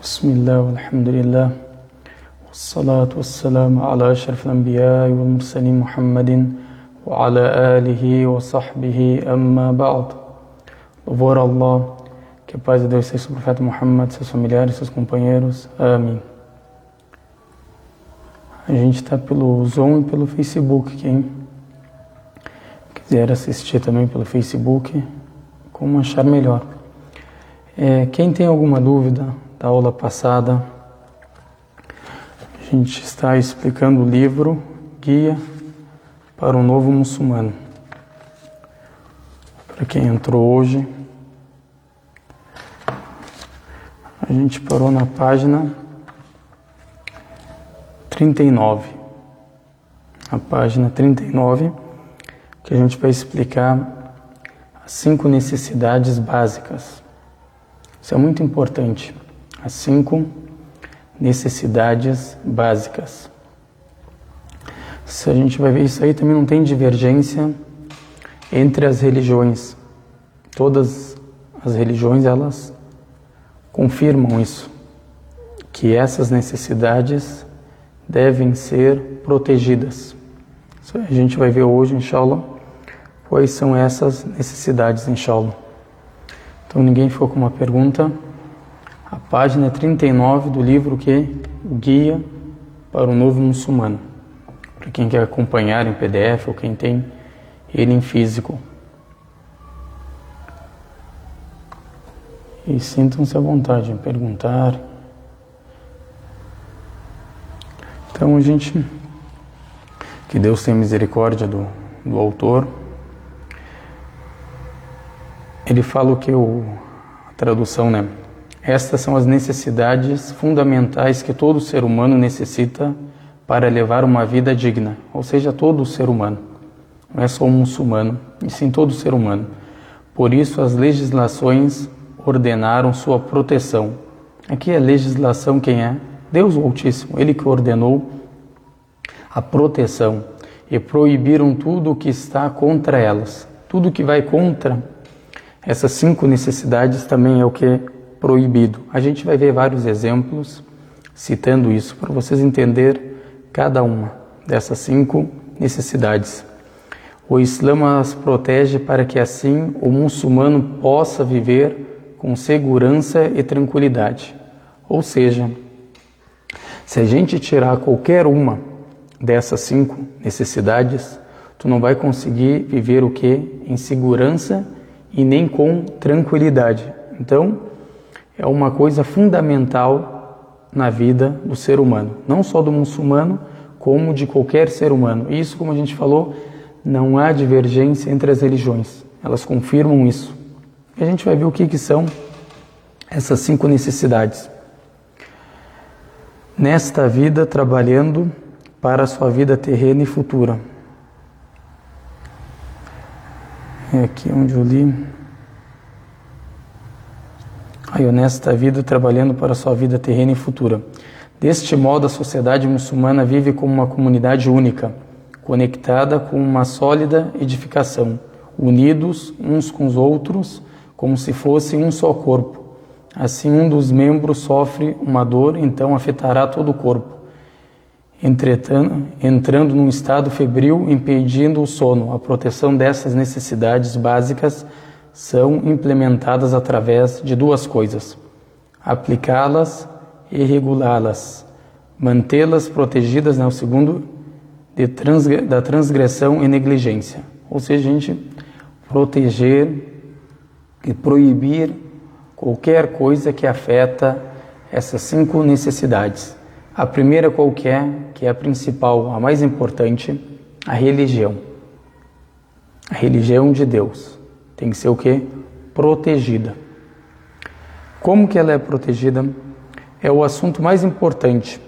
بسم الله والحمد لله والصلاة والسلام على أشرف الأنبياء والمرسلين محمد وعلى آله وصحبه أما بعد. Louvor a Allah, que a paz de Deus seja sobre o profeta Muhammad, seus familiares, seus companheiros. Amém. A gente está pelo Zoom e pelo Facebook. Quem quiser assistir também pelo Facebook, como achar melhor. Quem tem alguma dúvida da aula passada, a gente está explicando o livro Guia para o Novo Muçulmano. Para quem entrou hoje, a gente parou na página 39. A página 39, que a gente vai explicar as 5 necessidades básicas. Isso é muito importante. As 5 necessidades básicas. Se a gente vai ver isso aí, também não tem divergência entre as religiões. Todas as religiões, elas confirmam isso, que essas necessidades devem ser protegidas. A gente vai ver hoje, inshallah, quais são essas necessidades, inshallah. Então, ninguém ficou com uma pergunta? A página 39 do livro o Guia para o Novo Muçulmano. Para quem quer acompanhar em PDF ou quem tem ele em físico. E sintam-se à vontade em perguntar. Então, que Deus tenha misericórdia do autor. Ele fala a tradução, né? Estas são as necessidades fundamentais que todo ser humano necessita para levar uma vida digna. Ou seja, todo ser humano. Não é só um muçulmano, e sim todo ser humano. Por isso, as legislações ordenaram sua proteção. Aqui a legislação quem é? Deus o Altíssimo. Ele que ordenou a proteção e proibiram tudo o que está contra elas. Tudo que vai contra essas 5 necessidades também é o que é proibido. A gente vai ver vários exemplos citando isso, para vocês entenderem cada uma dessas 5 necessidades. O Islã as protege para que assim o muçulmano possa viver com segurança e tranquilidade. Ou seja, se a gente tirar qualquer uma dessas 5 necessidades, tu não vai conseguir viver o que? Em segurança e nem com tranquilidade. Então, é uma coisa fundamental na vida do ser humano. Não só do muçulmano, como de qualquer ser humano. Isso, como a gente falou, não há divergência entre as religiões. Elas confirmam isso. E a gente vai ver o que são essas 5 necessidades. Nesta vida, trabalhando para a sua vida terrena e futura. É aqui onde eu li. Nesta vida, trabalhando para a sua vida terrena e futura. Deste modo, a sociedade muçulmana vive como uma comunidade única, conectada com uma sólida edificação, unidos uns com os outros, como se fosse um só corpo. Assim, um dos membros sofre uma dor, então afetará todo o corpo, entrando num estado febril, impedindo o sono. A proteção dessas necessidades básicas são implementadas através de 2 coisas: aplicá-las e regulá-las, mantê-las protegidas, o segundo, da transgressão e negligência. Ou seja, a gente proteger e proibir qualquer coisa que afeta essas 5 necessidades. A primeira qual que é a principal, a mais importante, a religião. A religião de Deus. Tem que ser o quê? Protegida. Como que ela é protegida? É o assunto mais importante.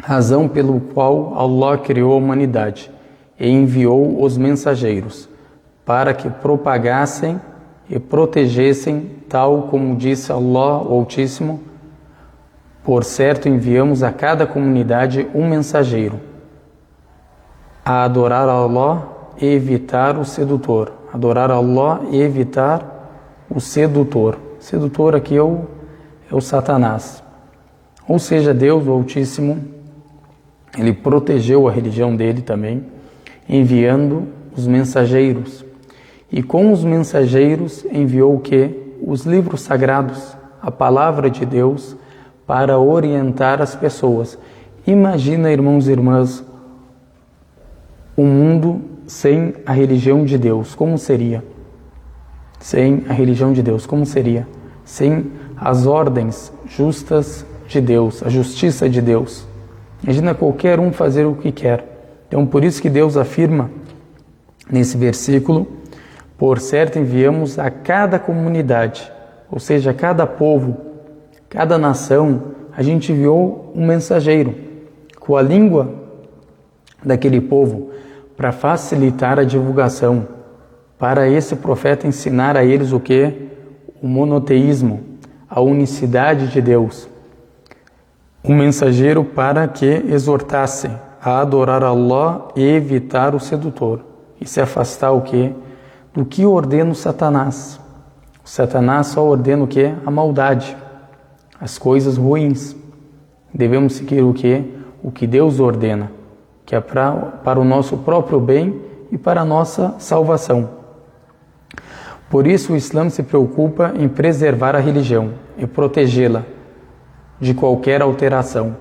Razão pelo qual Allah criou a humanidade e enviou os mensageiros, para que propagassem e protegessem, tal como disse Allah, o Altíssimo: por certo, enviamos a cada comunidade um mensageiro, a adorar a Allah e evitar o sedutor. Adorar a Allah e evitar o sedutor. Sedutor aqui é é o Satanás. Ou seja, Deus, o Altíssimo, ele protegeu a religião dele também, enviando os mensageiros. E com os mensageiros enviou o quê? Os livros sagrados, a palavra de Deus, para orientar as pessoas. Imagina, irmãos e irmãs, um mundo sem a religião de Deus, como seria? Sem a religião de Deus, como seria? Sem as ordens justas de Deus, a justiça de Deus. Imagina qualquer um fazer o que quer. Então, por isso que Deus afirma nesse versículo: por certo enviamos a cada comunidade, ou seja, a cada povo, cada nação, a gente enviou um mensageiro com a língua daquele povo para facilitar a divulgação, para esse profeta ensinar a eles o quê? O monoteísmo, a unicidade de Deus. Um mensageiro para que exortasse a adorar Allah e evitar o sedutor e se afastar o quê? Do que ordena o Satanás. O Satanás só ordena o quê? A maldade, as coisas ruins. Devemos seguir o quê? O que Deus ordena, que é para o nosso próprio bem e para a nossa salvação. Por isso o Islã se preocupa em preservar a religião e protegê-la de qualquer alteração,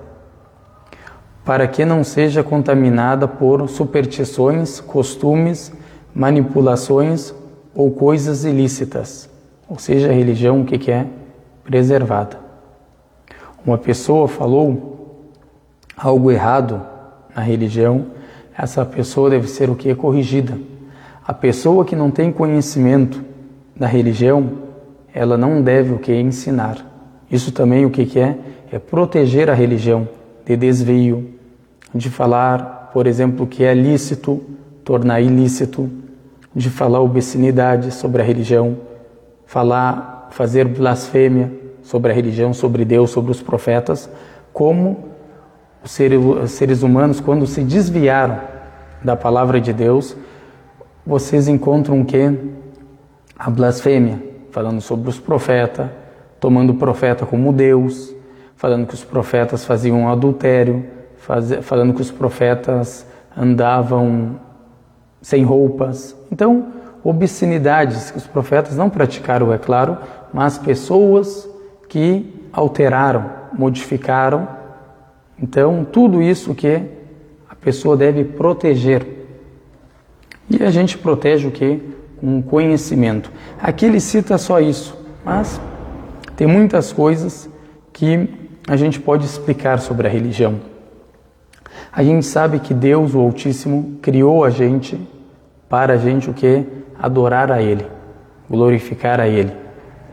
para que não seja contaminada por superstições, costumes, manipulações ou coisas ilícitas. Ou seja, a religião, o que é? Preservada. Uma pessoa falou algo errado na religião, essa pessoa deve ser o que? Corrigida. A pessoa que não tem conhecimento da religião, ela não deve o que? Ensinar. Isso também o que é? É proteger a religião de desvio, de falar, por exemplo, que é lícito, tornar ilícito, de falar obscenidade sobre a religião, fazer blasfêmia sobre a religião, sobre Deus, sobre os profetas, como os seres humanos, quando se desviaram da palavra de Deus, vocês encontram o quê? A blasfêmia, falando sobre os profetas, tomando o profeta como Deus, falando que os profetas faziam adultério, falando que os profetas andavam sem roupas. Então, obscenidades que os profetas não praticaram, é claro, mas pessoas que alteraram, modificaram. Então, tudo isso que a pessoa deve proteger. E a gente protege o quê? Com conhecimento. Aqui ele cita só isso, mas tem muitas coisas que a gente pode explicar sobre a religião. A gente sabe que Deus, o Altíssimo, criou a gente para a gente o quê? Adorar a Ele, glorificar a Ele,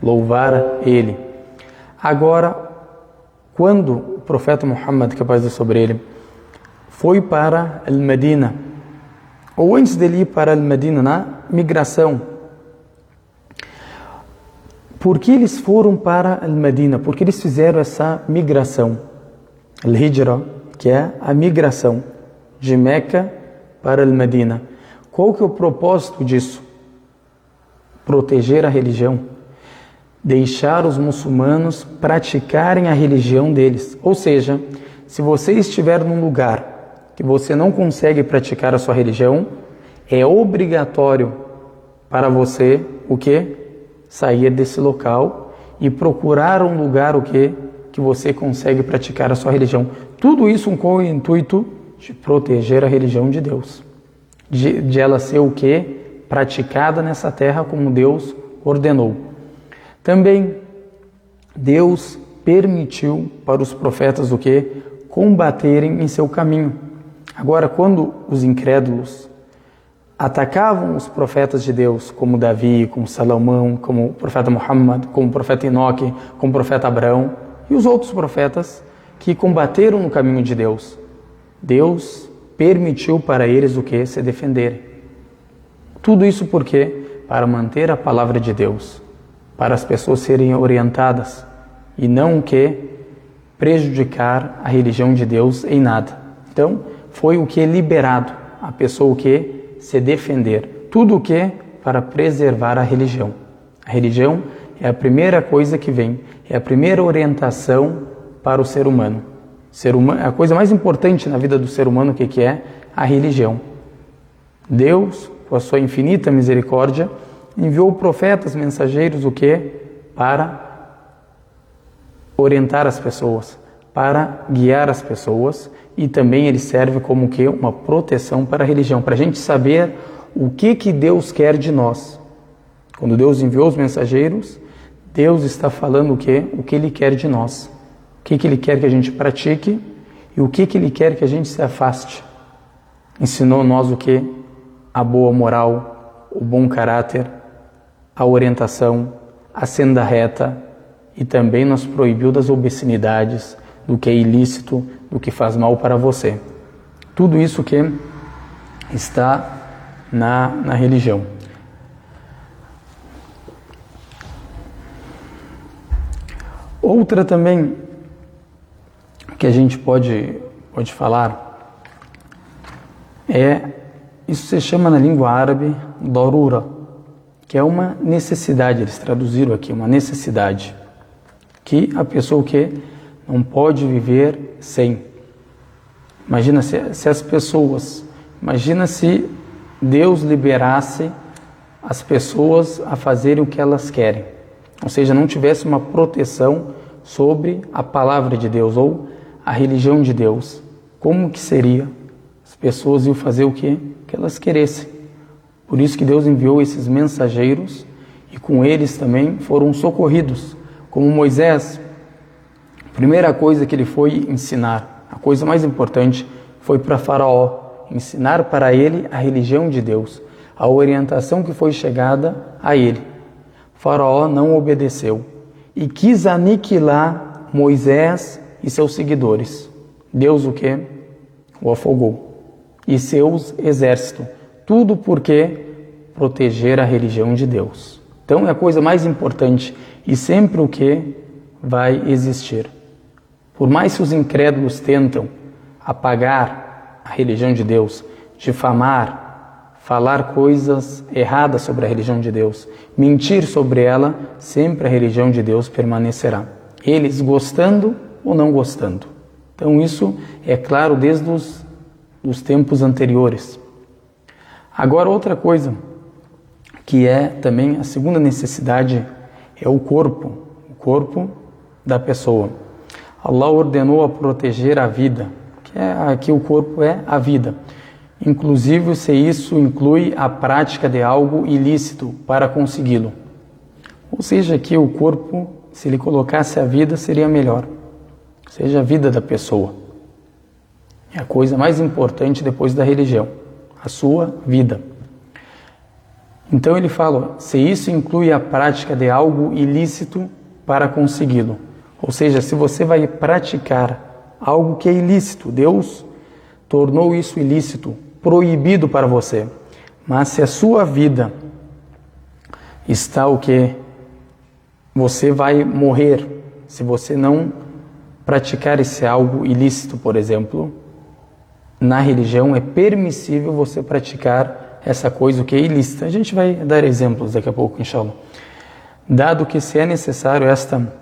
louvar a Ele. Agora, quando o profeta Muhammad, que a paz seja sobre ele, foi para Al-Medina, ou antes dele ir para Al-Medina, na migração, por que eles foram para Al-Medina? Por que eles fizeram essa migração? Al-Hijra, que é a migração de Meca para Al-Medina. Qual que é o propósito disso? Proteger a religião. Deixar os muçulmanos praticarem a religião deles. Ou seja, se você estiver num lugar que você não consegue praticar a sua religião, é obrigatório para você o quê? Sair desse local e procurar um lugar o quê? Que você consegue praticar a sua religião. Tudo isso com o intuito de proteger a religião de Deus. De ela ser o quê? Praticada nessa terra como Deus ordenou. Também Deus permitiu para os profetas o quê? Combaterem em seu caminho. Agora, quando os incrédulos atacavam os profetas de Deus, como Davi, como Salomão, como o profeta Muhammad, como o profeta Enoque, como o profeta Abraão e os outros profetas que combateram no caminho de Deus, Deus permitiu para eles o que? Se defenderem. Tudo isso por quê? Para manter a palavra de Deus, para as pessoas serem orientadas e não o que? Prejudicar a religião de Deus em nada. Então, foi o que? Liberado, a pessoa o que? Se defender. Tudo o que? Para preservar a religião. A religião É a primeira coisa que vem, é a primeira orientação para o ser humano. A coisa mais importante na vida do ser humano, o que é? A religião. Deus, com a sua infinita misericórdia, enviou profetas, mensageiros, o quê? Para orientar as pessoas, para guiar as pessoas, e também ele serve como o quê? Uma proteção para a religião, para a gente saber o que Deus quer de nós. Quando Deus enviou os mensageiros, Deus está falando o quê? O que Ele quer de nós. O que Ele quer que a gente pratique e o que Ele quer que a gente se afaste. Ensinou nós o quê? A boa moral, o bom caráter, a orientação, a senda reta, e também nos proibiu das obscenidades, do que é ilícito, do que faz mal para você. Tudo isso que está na religião. Outra também que a gente pode falar isso se chama na língua árabe darura, que é uma necessidade, eles traduziram aqui, uma necessidade, que a pessoa que não pode viver sem. Imagina se as pessoas, imagina se Deus liberasse as pessoas a fazerem o que elas querem, ou seja, não tivesse uma proteção sobre a palavra de Deus ou a religião de Deus. Como que seria? As pessoas iam fazer o que elas queressem. Por isso que Deus enviou esses mensageiros e com eles também foram socorridos. Como Moisés, a primeira coisa que ele foi ensinar, a coisa mais importante, foi para Faraó, ensinar para ele a religião de Deus, a orientação que foi chegada a ele. Faraó não obedeceu e quis aniquilar Moisés e seus seguidores. Deus o quê? O afogou. E seus exércitos. Tudo porque proteger a religião de Deus. Então é a coisa mais importante e sempre o que vai existir. Por mais que os incrédulos tentam apagar a religião de Deus, difamar, falar coisas erradas sobre a religião de Deus, mentir sobre ela, sempre a religião de Deus permanecerá. Eles gostando ou não gostando. Então isso é claro desde os tempos anteriores. Agora outra coisa, que é também a segunda necessidade, é o corpo da pessoa. Allah ordenou a proteger a vida, aqui o corpo é a vida. Inclusive se isso inclui a prática de algo ilícito para consegui-lo. Ou seja, que o corpo, se ele colocasse a vida, seria melhor. Ou seja, a vida da pessoa. É a coisa mais importante depois da religião, a sua vida. Então ele fala, se isso inclui a prática de algo ilícito para consegui-lo. Ou seja, se você vai praticar algo que é ilícito, Deus tornou isso ilícito, proibido para você. Mas se a sua vida está o que? Você vai morrer se você não praticar esse algo ilícito, por exemplo. Na religião é permissível você praticar essa coisa que é ilícita. A gente vai dar exemplos daqui a pouco, inshallah. Dado que se é necessário esta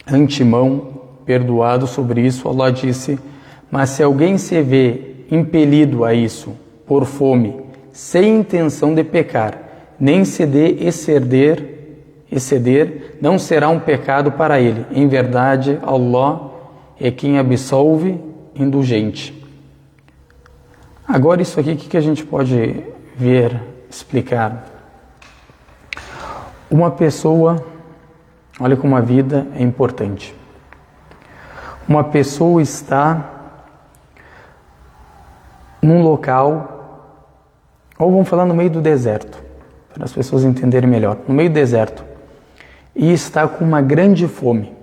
antemão, perdoado sobre isso, Allah disse, mas se alguém se vê impelido a isso, por fome, sem intenção de pecar, nem se dê exceder, não será um pecado para ele. Em verdade, Allah é quem absolve indulgente. Agora isso aqui, o que a gente pode ver, explicar? Uma pessoa, olha como a vida é importante. Uma pessoa está num local, ou vamos falar no meio do deserto, para as pessoas entenderem melhor, no meio do deserto, e está com uma grande fome.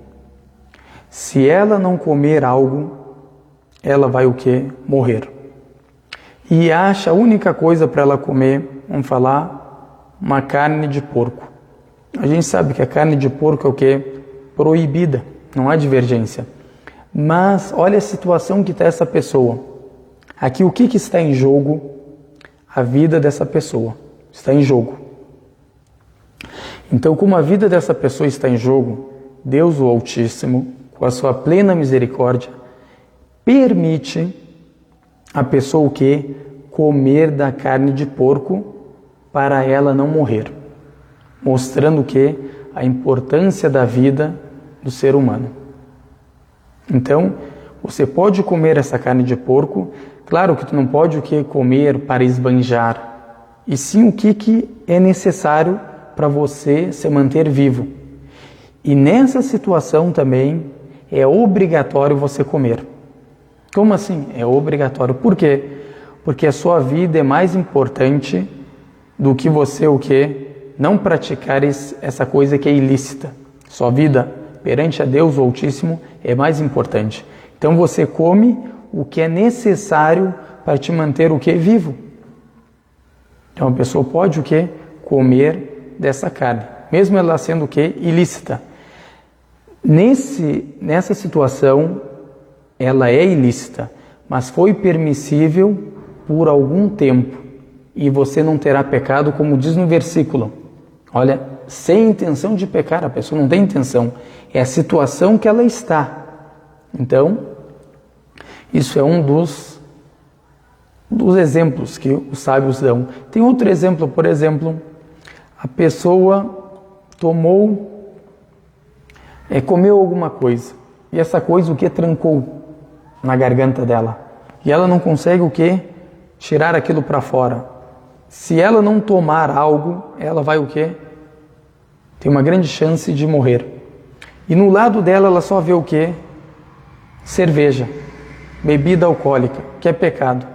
Se ela não comer algo, ela vai o quê? Morrer. E acha a única coisa para ela comer, vamos falar, uma carne de porco. A gente sabe que a carne de porco é o quê? Proibida, não há divergência. Mas olha a situação que está essa pessoa. Aqui o que está em jogo? A vida dessa pessoa está em jogo. Então, como a vida dessa pessoa está em jogo, Deus o Altíssimo, com a sua plena misericórdia, permite a pessoa o quê? Comer da carne de porco para ela não morrer, mostrando o quê? A importância da vida do ser humano. Então, você pode comer essa carne de porco, claro que tu não pode o que comer para esbanjar, e sim o que é necessário para você se manter vivo. E nessa situação também é obrigatório você comer. Como assim? É obrigatório. Por quê? Porque a sua vida é mais importante do que você o quê? Não praticar essa coisa que é ilícita. Sua vida perante a Deus o Altíssimo é mais importante. Então você come o que é necessário para te manter o que? Vivo. Então a pessoa pode o que? Comer dessa carne, mesmo ela sendo o que? Ilícita. Nessa situação, ela é ilícita, mas foi permissível por algum tempo e você não terá pecado, como diz no versículo. Olha, sem intenção de pecar, a pessoa não tem intenção, é a situação que ela está. Então, isso é um dos exemplos que os sábios dão. Tem outro exemplo, por exemplo, a pessoa comeu alguma coisa, e essa coisa o que? Trancou na garganta dela, e ela não consegue o que? Tirar aquilo para fora. Se ela não tomar algo, ela vai o que? Tem uma grande chance de morrer. E no lado dela ela só vê o que? Cerveja, bebida alcoólica, que é pecado.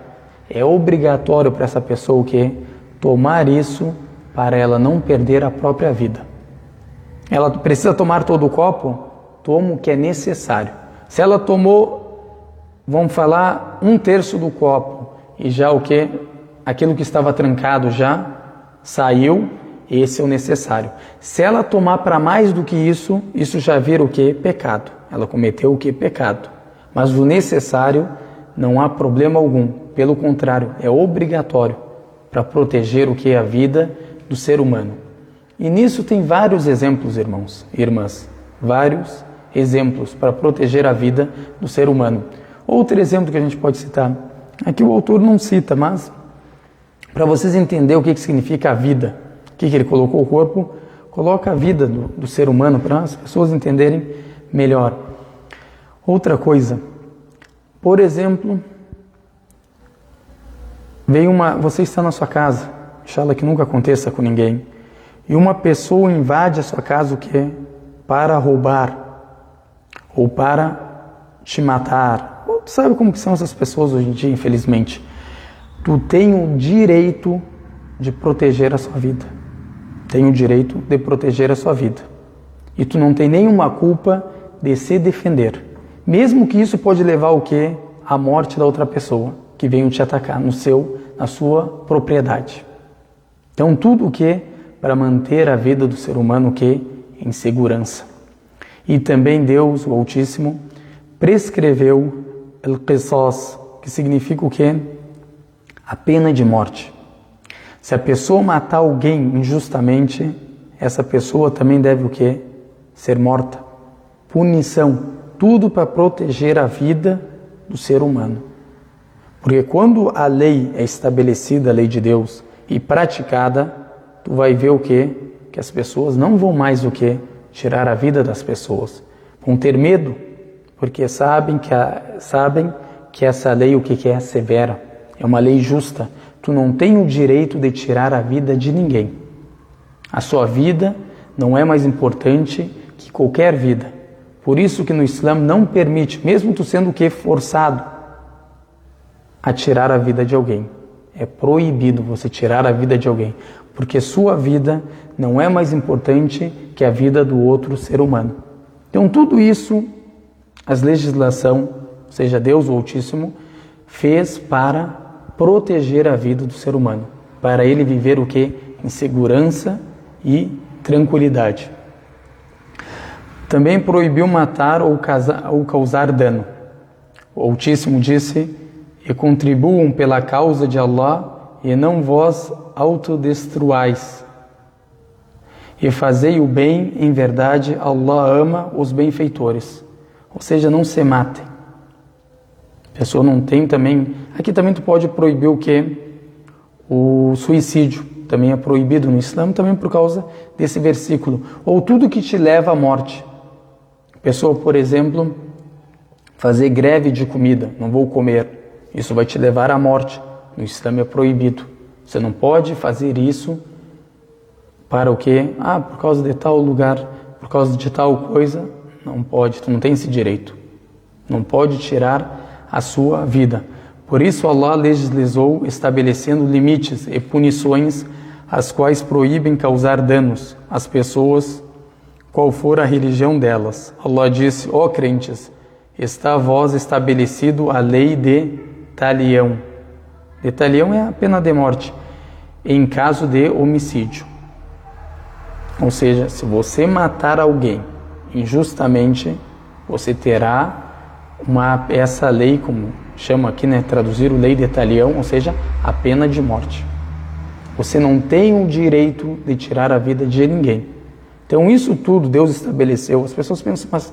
É obrigatório para essa pessoa o que? Tomar isso para ela não perder a própria vida. Ela precisa tomar todo o copo? Toma o que é necessário. Se ela tomou, vamos falar, 1/3 do copo e já o que? Aquilo que estava trancado já saiu, esse é o necessário. Se ela tomar para mais do que isso já vira o que? Pecado. Ela cometeu o que? Pecado. Mas o necessário não há problema algum. Pelo contrário, é obrigatório para proteger o que é a vida do ser humano. E nisso tem vários exemplos, irmãos e irmãs. Vários exemplos para proteger a vida do ser humano. Outro exemplo que a gente pode citar, aqui o autor não cita, mas para vocês entenderem o que significa a vida, o que ele colocou o corpo, coloca a vida do ser humano para as pessoas entenderem melhor. Outra coisa, por exemplo, você está na sua casa, inshallah que nunca aconteça com ninguém, e uma pessoa invade a sua casa o quê? Para roubar, ou para te matar. Tu sabe como que são essas pessoas hoje em dia, infelizmente. Tu tem o direito de proteger a sua vida. Tem o direito de proteger a sua vida. E tu não tem nenhuma culpa de se defender. Mesmo que isso pode levar o quê? A morte da outra pessoa que veio te atacar na sua propriedade. Então tudo o que? Para manter a vida do ser humano o quê? Em segurança. E também Deus, o Altíssimo, prescreveu al-qisas, que significa o quê? A pena de morte. Se a pessoa matar alguém injustamente, essa pessoa também deve o quê? Ser morta. Punição. Tudo para proteger a vida do ser humano. Porque quando a lei é estabelecida, a lei de Deus, e praticada, tu vai ver o quê? Que as pessoas não vão mais o quê? Tirar a vida das pessoas. Vão ter medo, porque sabem que essa lei o que é severa. É uma lei justa. Tu não tem o direito de tirar a vida de ninguém. A sua vida não é mais importante que qualquer vida. Por isso que no Islã não permite, mesmo tu sendo o que? Forçado a tirar a vida de alguém. É proibido você tirar a vida de alguém. Porque sua vida não é mais importante que a vida do outro ser humano. Então tudo isso, as legislação, ou seja, Deus o Altíssimo, fez para proteger a vida do ser humano, para ele viver o quê? Em segurança e tranquilidade. Também proibiu matar ou causar dano. O Altíssimo disse: e contribuam pela causa de Allah e não vós autodestruais. e fazei o bem em verdade, Allah ama os benfeitores. Ou seja, não se matem. A pessoa não tem também... Aqui também tu pode proibir o quê? O suicídio. Também é proibido no Islã, também por causa desse versículo. Ou tudo que te leva à morte. A pessoa, por exemplo, fazer greve de comida. Não vou comer. Isso vai te levar à morte. No Islã é proibido. Você não pode fazer isso para o quê? Por causa de tal lugar, por causa de tal coisa. Não pode, tu não tem esse direito. Não pode tirar a sua vida. Por isso Allah legislou estabelecendo limites e punições as quais proíbem causar danos às pessoas, qual for a religião delas. Allah disse, ó crentes, está a vós estabelecido a lei de talião. De talião é a pena de morte, em caso de homicídio. Ou seja, se você matar alguém injustamente, você terá essa lei, como chama aqui, traduzir o lei de talião, ou seja, a pena de morte. Você não tem o direito de tirar a vida de ninguém. Então isso tudo Deus estabeleceu. As pessoas pensam, mas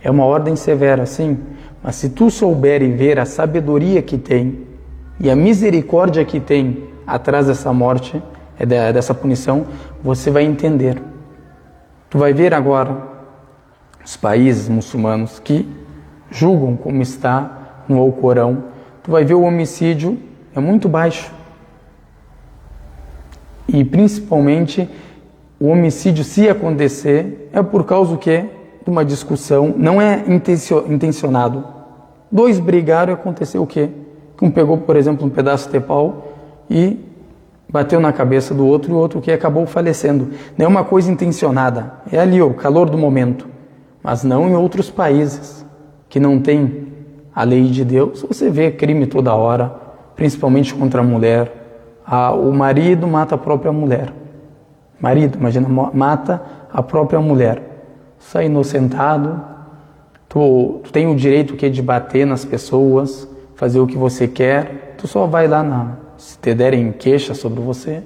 é uma ordem severa, sim. Mas se tu souber e ver a sabedoria que tem e a misericórdia que tem atrás dessa morte, dessa punição, você vai entender. Tu vai ver agora os países muçulmanos que julgam como está no Alcorão. Tu vai ver o homicídio é muito baixo. E principalmente o homicídio, se acontecer, é por causa do quê? De uma discussão, não é intencionado. Dois brigaram e aconteceu o quê? Um pegou, por exemplo, um pedaço de pau e bateu na cabeça do outro, e o outro que acabou falecendo. Não é uma coisa intencionada, é ali o calor do momento. Mas não em outros países que não tem a lei de Deus. Você vê crime toda hora, principalmente contra a mulher. O marido mata a própria mulher. Marido, imagina, mata a própria mulher. Sai inocentado. Tu tem o direito de bater nas pessoas, fazer o que você quer. Tu só vai lá, se te derem queixa sobre você,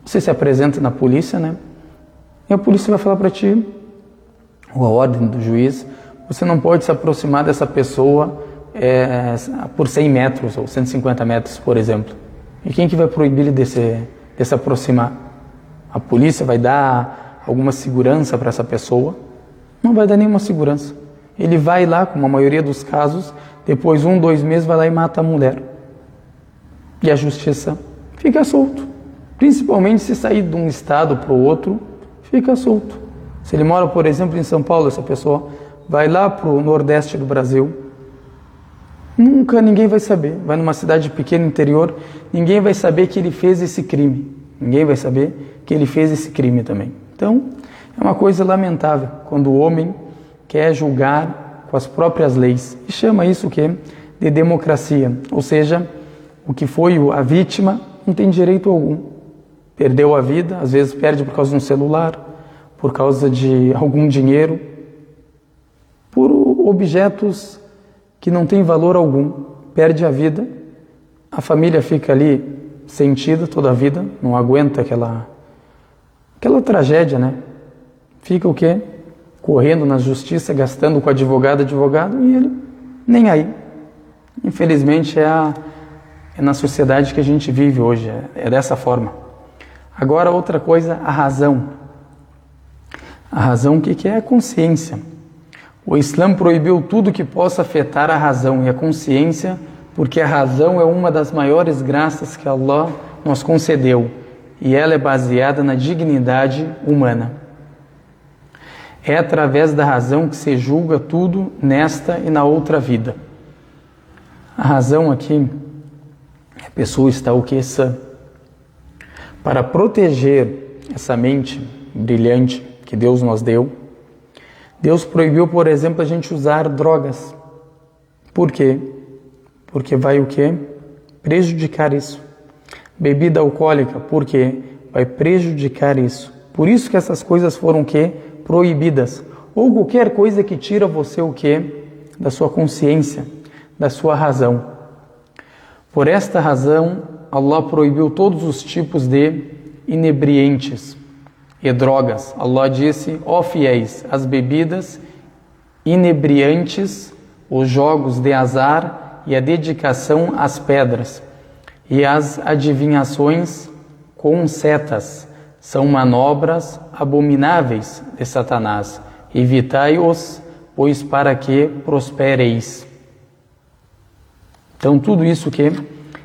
você se apresenta na polícia, E a polícia vai falar para ti, ou a ordem do juiz, você não pode se aproximar dessa pessoa por 100 metros ou 150 metros, por exemplo. E quem que vai proibir ele de se aproximar? A polícia vai dar alguma segurança para essa pessoa? Não vai dar nenhuma segurança. Ele vai lá, como a maioria dos casos, depois 1, 2 meses vai lá e mata a mulher. E a justiça fica solto. Principalmente se sair de um estado para o outro, fica solto. Se ele mora, por exemplo, em São Paulo, essa pessoa vai lá para o nordeste do Brasil, nunca ninguém vai saber. Vai numa cidade pequena, interior, ninguém vai saber que ele fez esse crime. Ninguém vai saber que ele fez esse crime também. Então, é uma coisa lamentável quando o homem quer julgar com as próprias leis. E chama isso o quê? De democracia. Ou seja, o que foi a vítima não tem direito algum. Perdeu a vida, às vezes perde por causa de um celular, por causa de algum dinheiro, por objetos que não têm valor algum. Perde a vida, a família fica ali sentida toda a vida, não aguenta aquela tragédia, Fica o quê? Correndo na justiça, gastando com advogado, e ele nem aí. Infelizmente é na sociedade que a gente vive hoje, é dessa forma. Agora outra coisa, a razão. A razão, o que é a consciência? O Islã proibiu tudo que possa afetar a razão e a consciência, porque a razão é uma das maiores graças que Allah nos concedeu, e ela é baseada na dignidade humana. É através da razão que se julga tudo nesta e na outra vida. A razão aqui, a pessoa está o que? Sã. Para proteger essa mente brilhante que Deus nos deu, Deus proibiu, por exemplo, a gente usar drogas. Por quê? Porque vai o quê? Prejudicar isso. Bebida alcoólica, por quê? Vai prejudicar isso. Por isso que essas coisas foram o quê? Proibidas. Ou qualquer coisa que tira você o quê? Da sua consciência, da sua razão. Por esta razão, Allah proibiu todos os tipos de inebriantes. e drogas. Allah disse: ó fiéis, as bebidas inebriantes, os jogos de azar e a dedicação às pedras e as adivinhações com setas são manobras abomináveis de Satanás. Evitai-os, pois para que prospereis. Então tudo isso que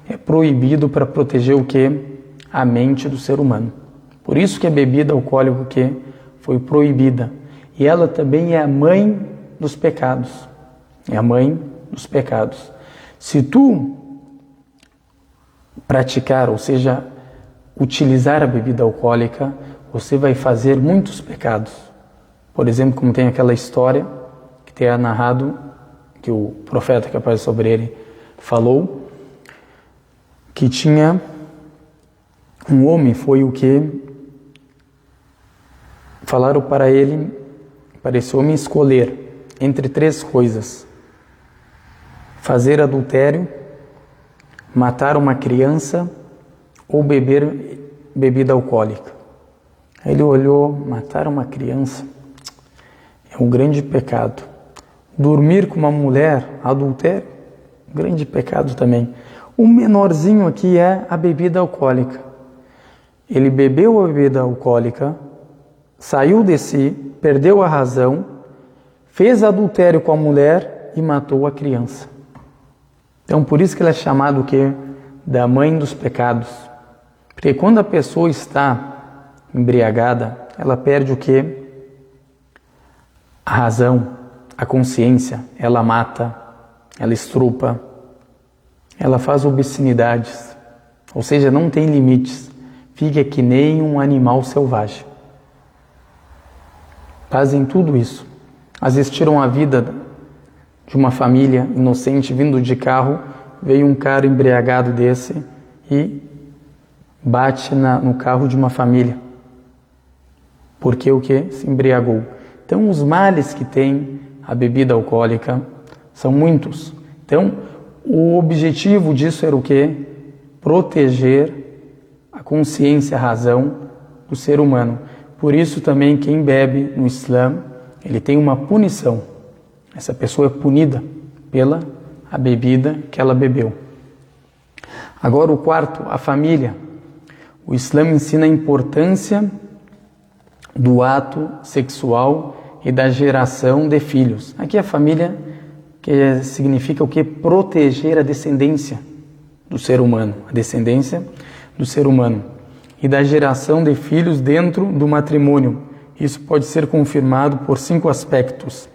é proibido para proteger o que? A mente do ser humano. Por isso que a bebida alcoólica que foi proibida. E ela também é a mãe dos pecados. É a mãe dos pecados. Se tu praticar, ou seja, utilizar a bebida alcoólica, você vai fazer muitos pecados. Por exemplo, como tem aquela história que tem narrado, que o profeta que aparece sobre ele falou, que tinha um homem, foi o que falaram para ele, para esse homem escolher entre 3 coisas: fazer adultério, matar uma criança ou beber bebida alcoólica. Aí ele olhou: matar uma criança é um grande pecado. Dormir com uma mulher, adultério, grande pecado também. O menorzinho aqui é a bebida alcoólica. Ele bebeu a bebida alcoólica, saiu de si, perdeu a razão, fez adultério com a mulher e matou a criança. Então por isso que ele é chamado o quê? Da mãe dos pecados. Porque quando a pessoa está embriagada, ela perde o quê? A razão, a consciência. Ela mata, ela estrupa, ela faz obscenidades. Ou seja, não tem limites. Fica que nem um animal selvagem. Fazem tudo isso. Às vezes tiram a vida de uma família inocente vindo de carro, veio um cara embriagado desse e bate no carro de uma família. Porque o que? Se embriagou. Então os males que tem a bebida alcoólica são muitos. Então o objetivo disso era o que? Proteger a consciência, a razão do ser humano. Por isso também quem bebe no Islã, ele tem uma punição. Essa pessoa é punida pela a bebida que ela bebeu. Agora o quarto, a família. O Islã ensina a importância do ato sexual e da geração de filhos. Aqui a família que significa o que? Proteger a descendência do ser humano. A descendência do ser humano. E da geração de filhos dentro do matrimônio. Isso pode ser confirmado por 5 aspectos.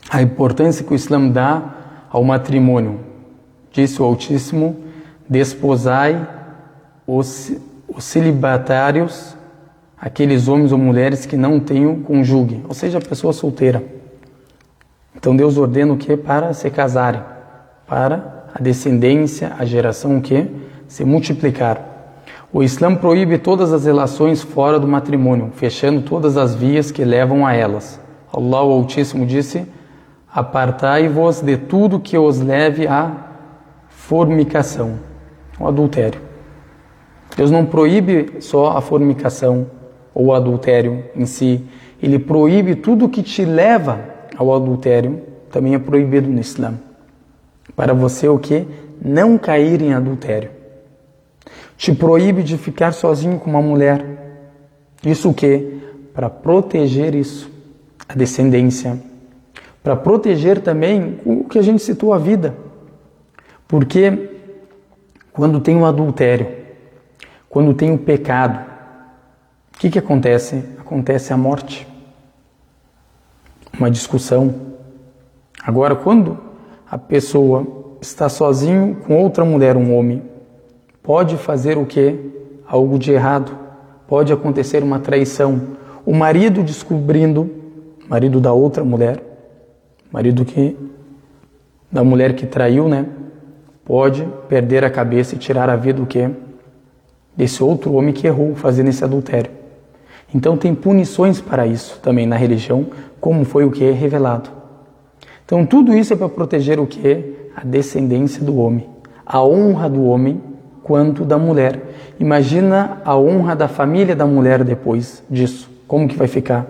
A importância que o Islã dá ao matrimônio. Disse o Altíssimo: desposai os celibatários, aqueles homens ou mulheres que não tenham cônjuge, ou seja, a pessoa solteira. Então Deus ordena o que? Para se casarem, para a descendência, a geração o que? Se multiplicar. O Islã proíbe todas as relações fora do matrimônio, fechando todas as vias que levam a elas. Allah, o Altíssimo, disse: apartai-vos de tudo que os leve à fornicação, o adultério. Deus não proíbe só a fornicação ou o adultério em si. Ele proíbe tudo que te leva ao adultério, também é proibido no Islã. Para você o que? Não cair em adultério. Te proíbe de ficar sozinho com uma mulher. Isso o quê? Para proteger isso, a descendência. Para proteger também o que a gente citou, a vida. Porque quando tem o adultério, quando tem o pecado, o que acontece? Acontece a morte. Uma discussão. Agora, quando a pessoa está sozinho com outra mulher, um homem, pode fazer o quê? Algo de errado. Pode acontecer uma traição. O marido descobrindo, marido da outra mulher, marido da mulher que traiu, né? Pode perder a cabeça e tirar a vida do quê? Desse outro homem que errou fazendo esse adultério. Então tem punições para isso também na religião, como foi o que é revelado. Então tudo isso é para proteger o que? A descendência do homem, a honra do homem quanto da mulher. Imagina a honra da família da mulher depois disso. Como que vai ficar?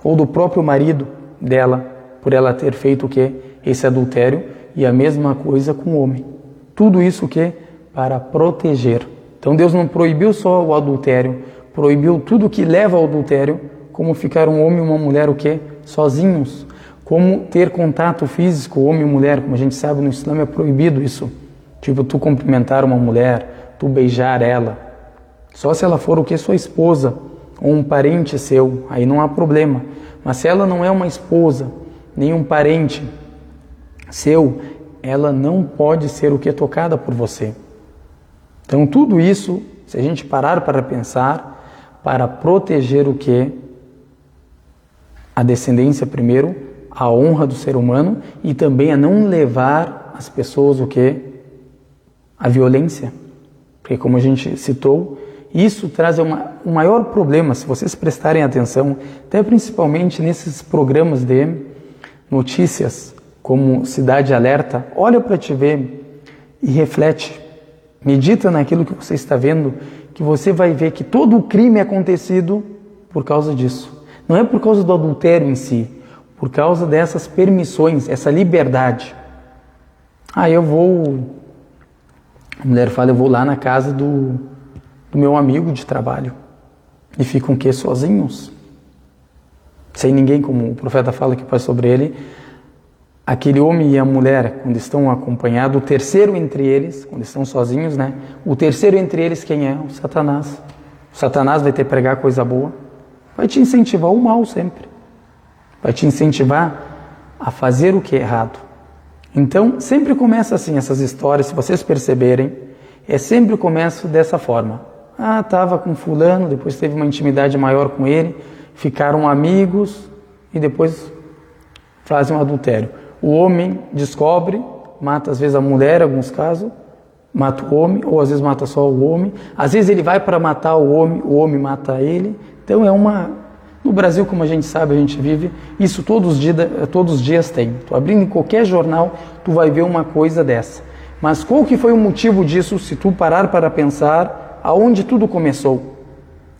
Ou do próprio marido dela, por ela ter feito o quê? Esse adultério. E a mesma coisa com o homem. Tudo isso o quê? Para proteger. Então Deus não proibiu só o adultério, proibiu tudo que leva ao adultério, como ficar um homem e uma mulher o quê? Sozinhos. Como ter contato físico, homem e mulher, como a gente sabe no Islã é proibido isso. Tipo, tu cumprimentar uma mulher, tu beijar ela. Só se ela for o quê? Sua esposa, ou um parente seu, aí não há problema. Mas se ela não é uma esposa, nem um parente seu, ela não pode ser o quê? Tocada por você. Então tudo isso, se a gente parar para pensar, para proteger o quê? A descendência primeiro, a honra do ser humano e também a não levar as pessoas o quê? A violência. Porque como a gente citou, isso traz um maior problema, se vocês prestarem atenção, até principalmente nesses programas de notícias, como Cidade Alerta, olha para te ver e reflete. Medita naquilo que você está vendo, que você vai ver que todo o crime é acontecido por causa disso. Não é por causa do adultério em si, por causa dessas permissões, essa liberdade. A mulher fala, eu vou lá na casa do meu amigo de trabalho. E ficam o quê? Sozinhos. Sem ninguém, como o profeta fala que faz sobre ele. Aquele homem e a mulher, quando estão acompanhados, o terceiro entre eles, quando estão sozinhos, né? O terceiro entre eles quem é? O Satanás. O Satanás vai te pregar coisa boa, vai te incentivar o mal sempre. Vai te incentivar a fazer o que é errado. Então, sempre começa assim, essas histórias, se vocês perceberem, sempre começa dessa forma. Estava com fulano, depois teve uma intimidade maior com ele, ficaram amigos e depois fazem um adultério. O homem descobre, mata às vezes a mulher, em alguns casos, mata o homem, ou às vezes mata só o homem. Às vezes ele vai para matar o homem mata ele. Então no Brasil, como a gente sabe, a gente vive, isso todos os dias tem. Tu abrindo em qualquer jornal, tu vai ver uma coisa dessa. Mas qual que foi o motivo disso, se tu parar para pensar, aonde tudo começou?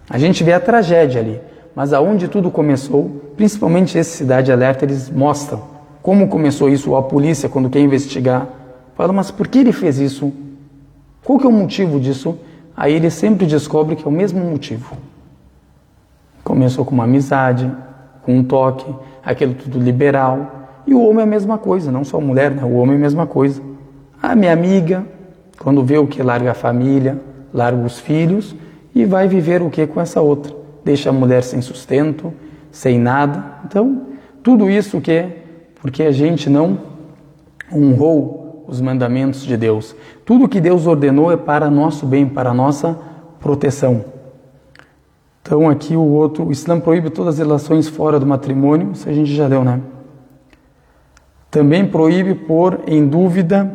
A gente vê a tragédia ali, mas aonde tudo começou, principalmente esse Cidade Alerta, eles mostram como começou isso. A polícia, quando quer investigar, fala, mas por que ele fez isso? Qual que é o motivo disso? Aí ele sempre descobre que é o mesmo motivo. Começou com uma amizade, com um toque, aquilo tudo liberal. E o homem é a mesma coisa, não só a mulher, né? O homem é a mesma coisa. Minha amiga, quando vê o que, larga a família, larga os filhos e vai viver o que com essa outra. Deixa a mulher sem sustento, sem nada. Então, tudo isso o que? Porque a gente não honrou os mandamentos de Deus. Tudo que Deus ordenou é para nosso bem, para a nossa proteção. Então aqui o Islã proíbe todas as relações fora do matrimônio, isso a gente já leu, né? Também proíbe pôr em dúvida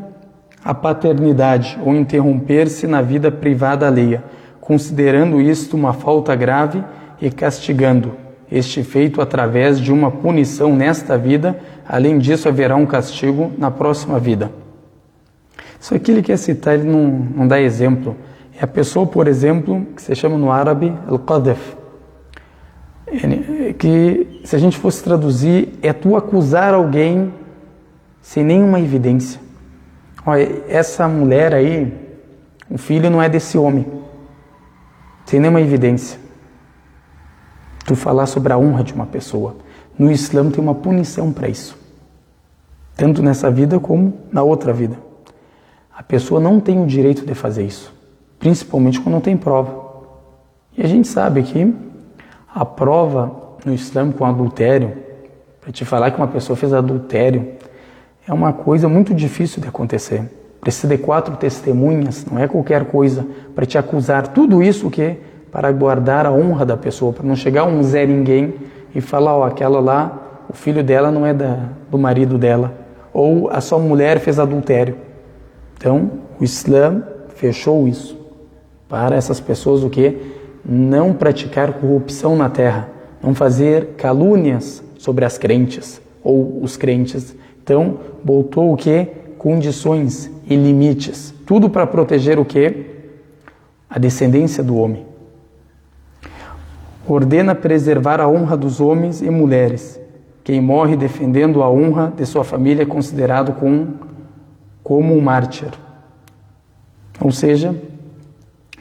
a paternidade ou interromper-se na vida privada alheia, considerando isto uma falta grave e castigando este feito através de uma punição nesta vida. Além disso, haverá um castigo na próxima vida. Isso aqui ele quer citar, ele não dá exemplo. É a pessoa, por exemplo, que se chama no árabe al-qadhf, que se a gente fosse traduzir, é tu acusar alguém sem nenhuma evidência. Olha, essa mulher aí, o filho não é desse homem, sem nenhuma evidência. Tu falar sobre a honra de uma pessoa. No Islã tem uma punição para isso, tanto nessa vida como na outra vida. A pessoa não tem o direito de fazer isso, principalmente quando não tem prova. E a gente sabe que a prova no Islã com adultério, para te falar que uma pessoa fez adultério, é uma coisa muito difícil de acontecer. Precisa de 4 testemunhas, não é qualquer coisa, para te acusar. Tudo isso o quê? Para guardar a honra da pessoa, para não chegar um Zé Ninguém e falar, aquela lá, o filho dela não é do marido dela, ou a sua mulher fez adultério. Então, o Islã fechou isso, para essas pessoas o quê? Não praticar corrupção na terra, não fazer calúnias sobre as crentes, ou os crentes. Então, botou o quê? Condições e limites, tudo para proteger o quê? a descendência do homem. Ordena preservar a honra dos homens e mulheres. Quem morre defendendo a honra de sua família é considerado como um mártir. Ou seja,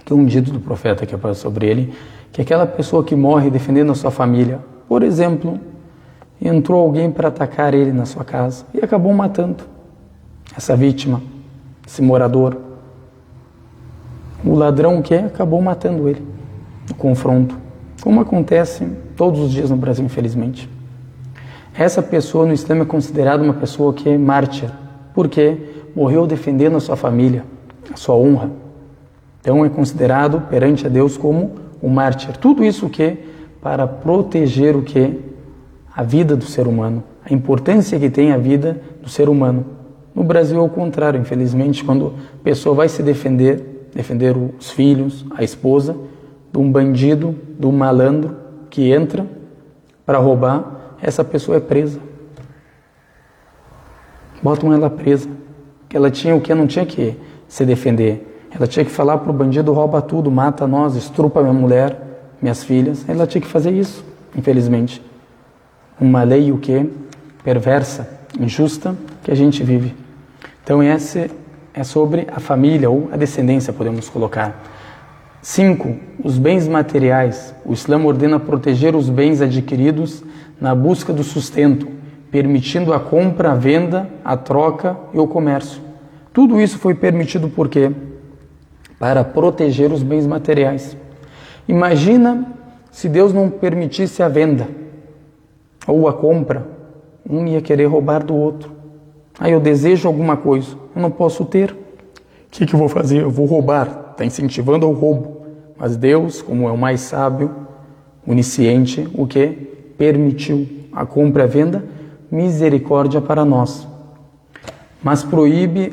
que um dito do profeta que aparece sobre ele, que aquela pessoa que morre defendendo a sua família, por exemplo, entrou alguém para atacar ele na sua casa e acabou matando essa vítima, esse morador. O ladrão que acabou matando ele no confronto, como acontece todos os dias no Brasil, infelizmente. Essa pessoa no Islã é considerada uma pessoa que é mártir, porque morreu defendendo a sua família, a sua honra. Então é considerado perante a Deus como um mártir. Tudo isso o que? Para proteger o que? A vida do ser humano, a importância que tem a vida do ser humano. No Brasil é o contrário, infelizmente, quando a pessoa vai se defender os filhos, a esposa, de um bandido, de um malandro que entra para roubar, essa pessoa é presa. Botam ela presa. Ela tinha o que? Não tinha que se defender. Ela tinha que falar para o bandido: rouba tudo, mata nós, estrupa minha mulher, minhas filhas. Ela tinha que fazer isso, infelizmente. Uma lei o que? Perversa, injusta, que a gente vive. Então esse é sobre a família ou a descendência, podemos colocar. 5. Os bens materiais. O Islã ordena proteger os bens adquiridos na busca do sustento, permitindo a compra, a venda, a troca e o comércio. Tudo isso foi permitido por quê? Para proteger os bens materiais. Imagina se Deus não permitisse a venda ou a compra, um ia querer roubar do outro. Aí eu desejo alguma coisa, eu não posso ter. O que eu vou fazer? Eu vou roubar. Está incentivando ao roubo. Mas Deus, como é o mais sábio, onisciente, o que? Permitiu a compra e a venda, misericórdia para nós. Mas proíbe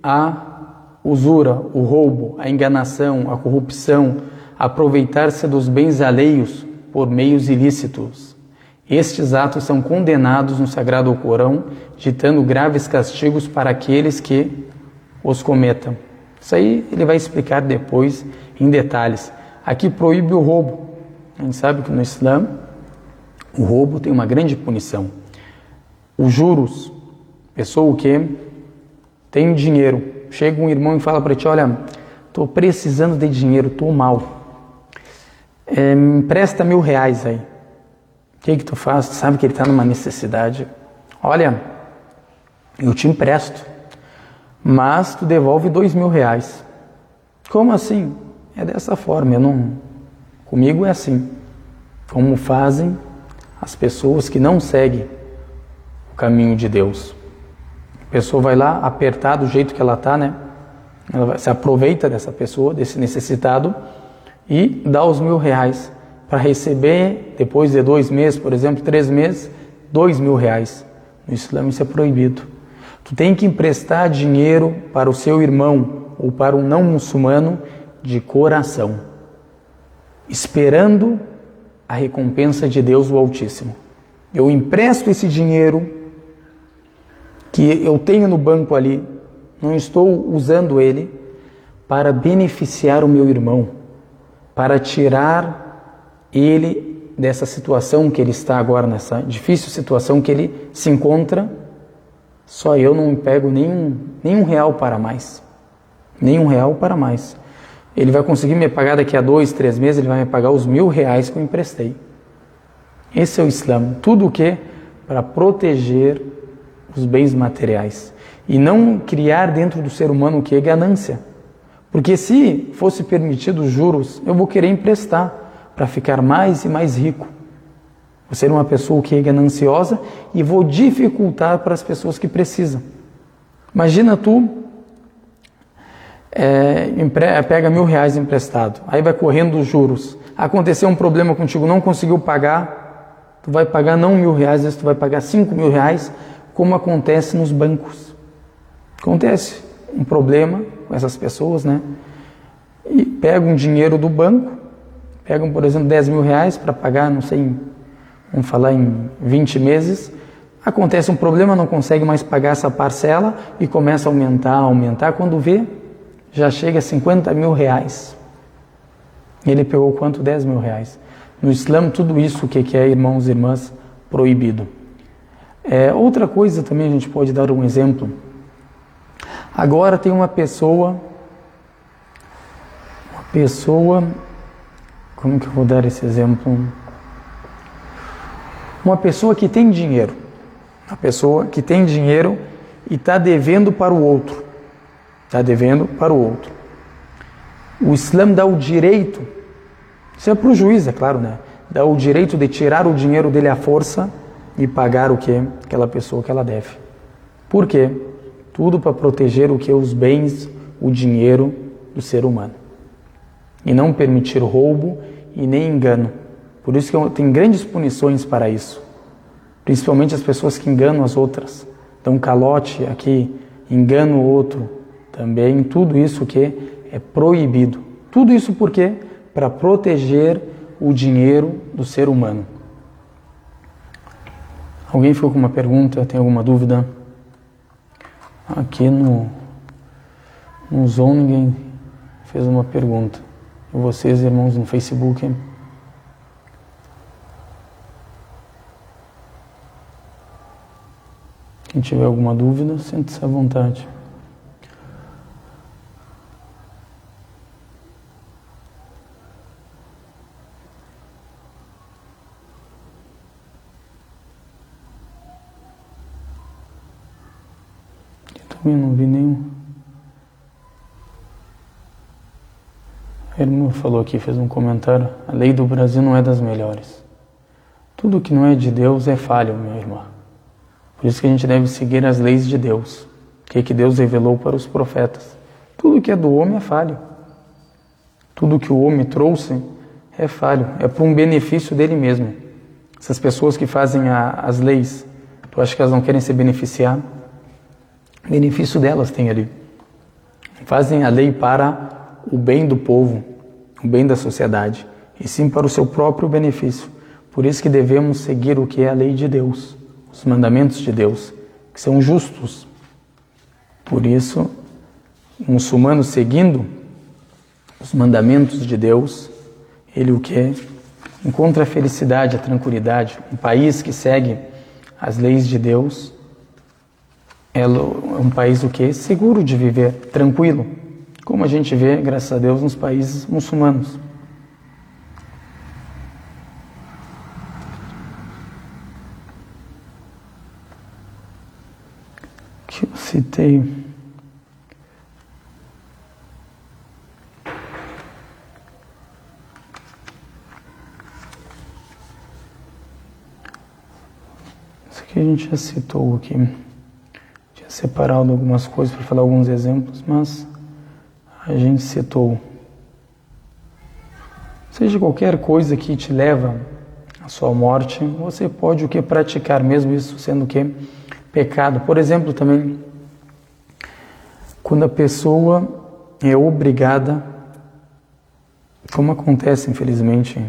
a usura, o roubo, a enganação, a corrupção, aproveitar-se dos bens alheios por meios ilícitos. Estes atos são condenados no Sagrado Corão, ditando graves castigos para aqueles que os cometam. Isso aí ele vai explicar depois em detalhes. Aqui proíbe o roubo. A gente sabe que no Islã o roubo tem uma grande punição. Os juros, pessoa que tem dinheiro, chega um irmão e fala para ti: olha, estou precisando de dinheiro, estou mal, me empresta R$1.000 aí. O que tu faz? Tu sabe que ele está numa necessidade. Olha, eu te empresto, mas tu devolve R$2.000. Como assim? É dessa forma, comigo é assim. Como fazem as pessoas que não seguem o caminho de Deus. A pessoa vai lá apertar do jeito que ela está, né? Ela se aproveita dessa pessoa, desse necessitado, e dá os R$1.000 para receber, depois de 2 meses, por exemplo, 3 meses, R$2.000. No Islã isso é proibido. Tu tem que emprestar dinheiro para o seu irmão ou para um não muçulmano de coração, esperando a recompensa de Deus o Altíssimo. Eu empresto esse dinheiro que eu tenho no banco ali, não estou usando ele para beneficiar o meu irmão, para tirar ele dessa situação que ele está agora, nessa difícil situação que ele se encontra. Só eu não pego nenhum real para mais. Nenhum real para mais. Ele vai conseguir me pagar daqui a 2, 3 meses, ele vai me pagar os R$1.000 que eu emprestei. Esse é o Islã. Tudo o que? Para proteger os bens materiais. E não criar dentro do ser humano o que? Ganância. Porque se fosse permitido os juros, eu vou querer emprestar para ficar mais e mais rico. Vou ser uma pessoa que é gananciosa e vou dificultar para as pessoas que precisam. Imagina tu pega R$1.000 emprestado, aí vai correndo os juros. Aconteceu um problema contigo, não conseguiu pagar, tu vai pagar não R$1.000, tu vai pagar R$5.000, como acontece nos bancos. Acontece um problema com essas pessoas, né? E pegam dinheiro do banco, pegam, por exemplo, R$10.000 para pagar, não sei, vamos falar em 20 meses, acontece um problema, não consegue mais pagar essa parcela e começa a aumentar, quando vê, já chega a R$50.000. Ele pegou quanto? 10 mil reais. No Islã, tudo isso que é, irmãos e irmãs, proibido. Outra coisa também a gente pode dar um exemplo. Agora tem uma pessoa, como que eu vou dar esse exemplo? Uma pessoa que tem dinheiro, e está devendo para o outro. O Islã dá o direito, isso é para o juiz, é claro, né? Dá o direito de tirar o dinheiro dele à força e pagar o que? Aquela pessoa que ela deve. Por quê? Tudo para proteger o que? Os bens, o dinheiro do ser humano. E não permitir roubo e nem engano. Por isso que tem grandes punições para isso. Principalmente as pessoas que enganam as outras. Dão calote aqui, enganam o outro também. Tudo isso que é proibido. Tudo isso por quê? Para proteger o dinheiro do ser humano. Alguém ficou com uma pergunta? Tem alguma dúvida? Aqui no Zoom ninguém fez uma pergunta. E vocês, irmãos, no Facebook? Quem tiver alguma dúvida, sente-se à vontade. Eu não vi nenhum. A irmã falou aqui, fez um comentário. A lei do Brasil não é das melhores. Tudo que não é de Deus é falho, minha irmã. Por isso que a gente deve seguir as leis de Deus. O que Deus revelou para os profetas. Tudo que é do homem é falho. Tudo que o homem trouxe é falho. É para um benefício dele mesmo. Essas pessoas que fazem as leis, tu acha que elas não querem se beneficiar? O benefício delas tem ali. Fazem a lei para o bem do povo, o bem da sociedade, e sim para o seu próprio benefício. Por isso que devemos seguir o que é a lei de Deus, os mandamentos de Deus, que são justos. Por isso, o muçulmano seguindo os mandamentos de Deus, ele o que? Encontra a felicidade, a tranquilidade. Um país que segue as leis de Deus é um país o que? Seguro de viver, tranquilo, como a gente vê, graças a Deus, nos países muçulmanos. Que eu citei. Isso aqui a gente já citou aqui. Tinha separado algumas coisas para falar alguns exemplos, mas a gente citou. Seja qualquer coisa que te leva à sua morte, você pode o que praticar, mesmo isso sendo o que pecado. Por exemplo, também quando a pessoa é obrigada, como acontece infelizmente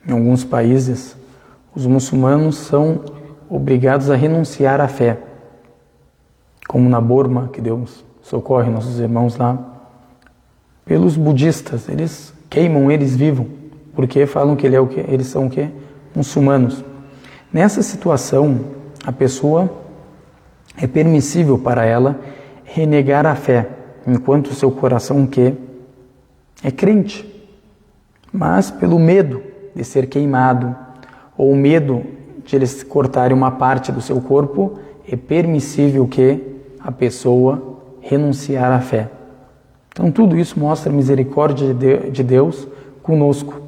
em alguns países, os muçulmanos são obrigados a renunciar à fé, como na Burma, que Deus socorre nossos irmãos lá. Pelos budistas, eles queimam eles vivos, porque falam que eles são o quê? Muçulmanos. Nessa situação, a pessoa é permissível para ela renegar a fé, enquanto o seu coração o quê? É crente. Mas pelo medo de ser queimado, ou medo de eles cortarem uma parte do seu corpo, é permissível que a pessoa renunciar à fé. Então tudo isso mostra a misericórdia de Deus conosco.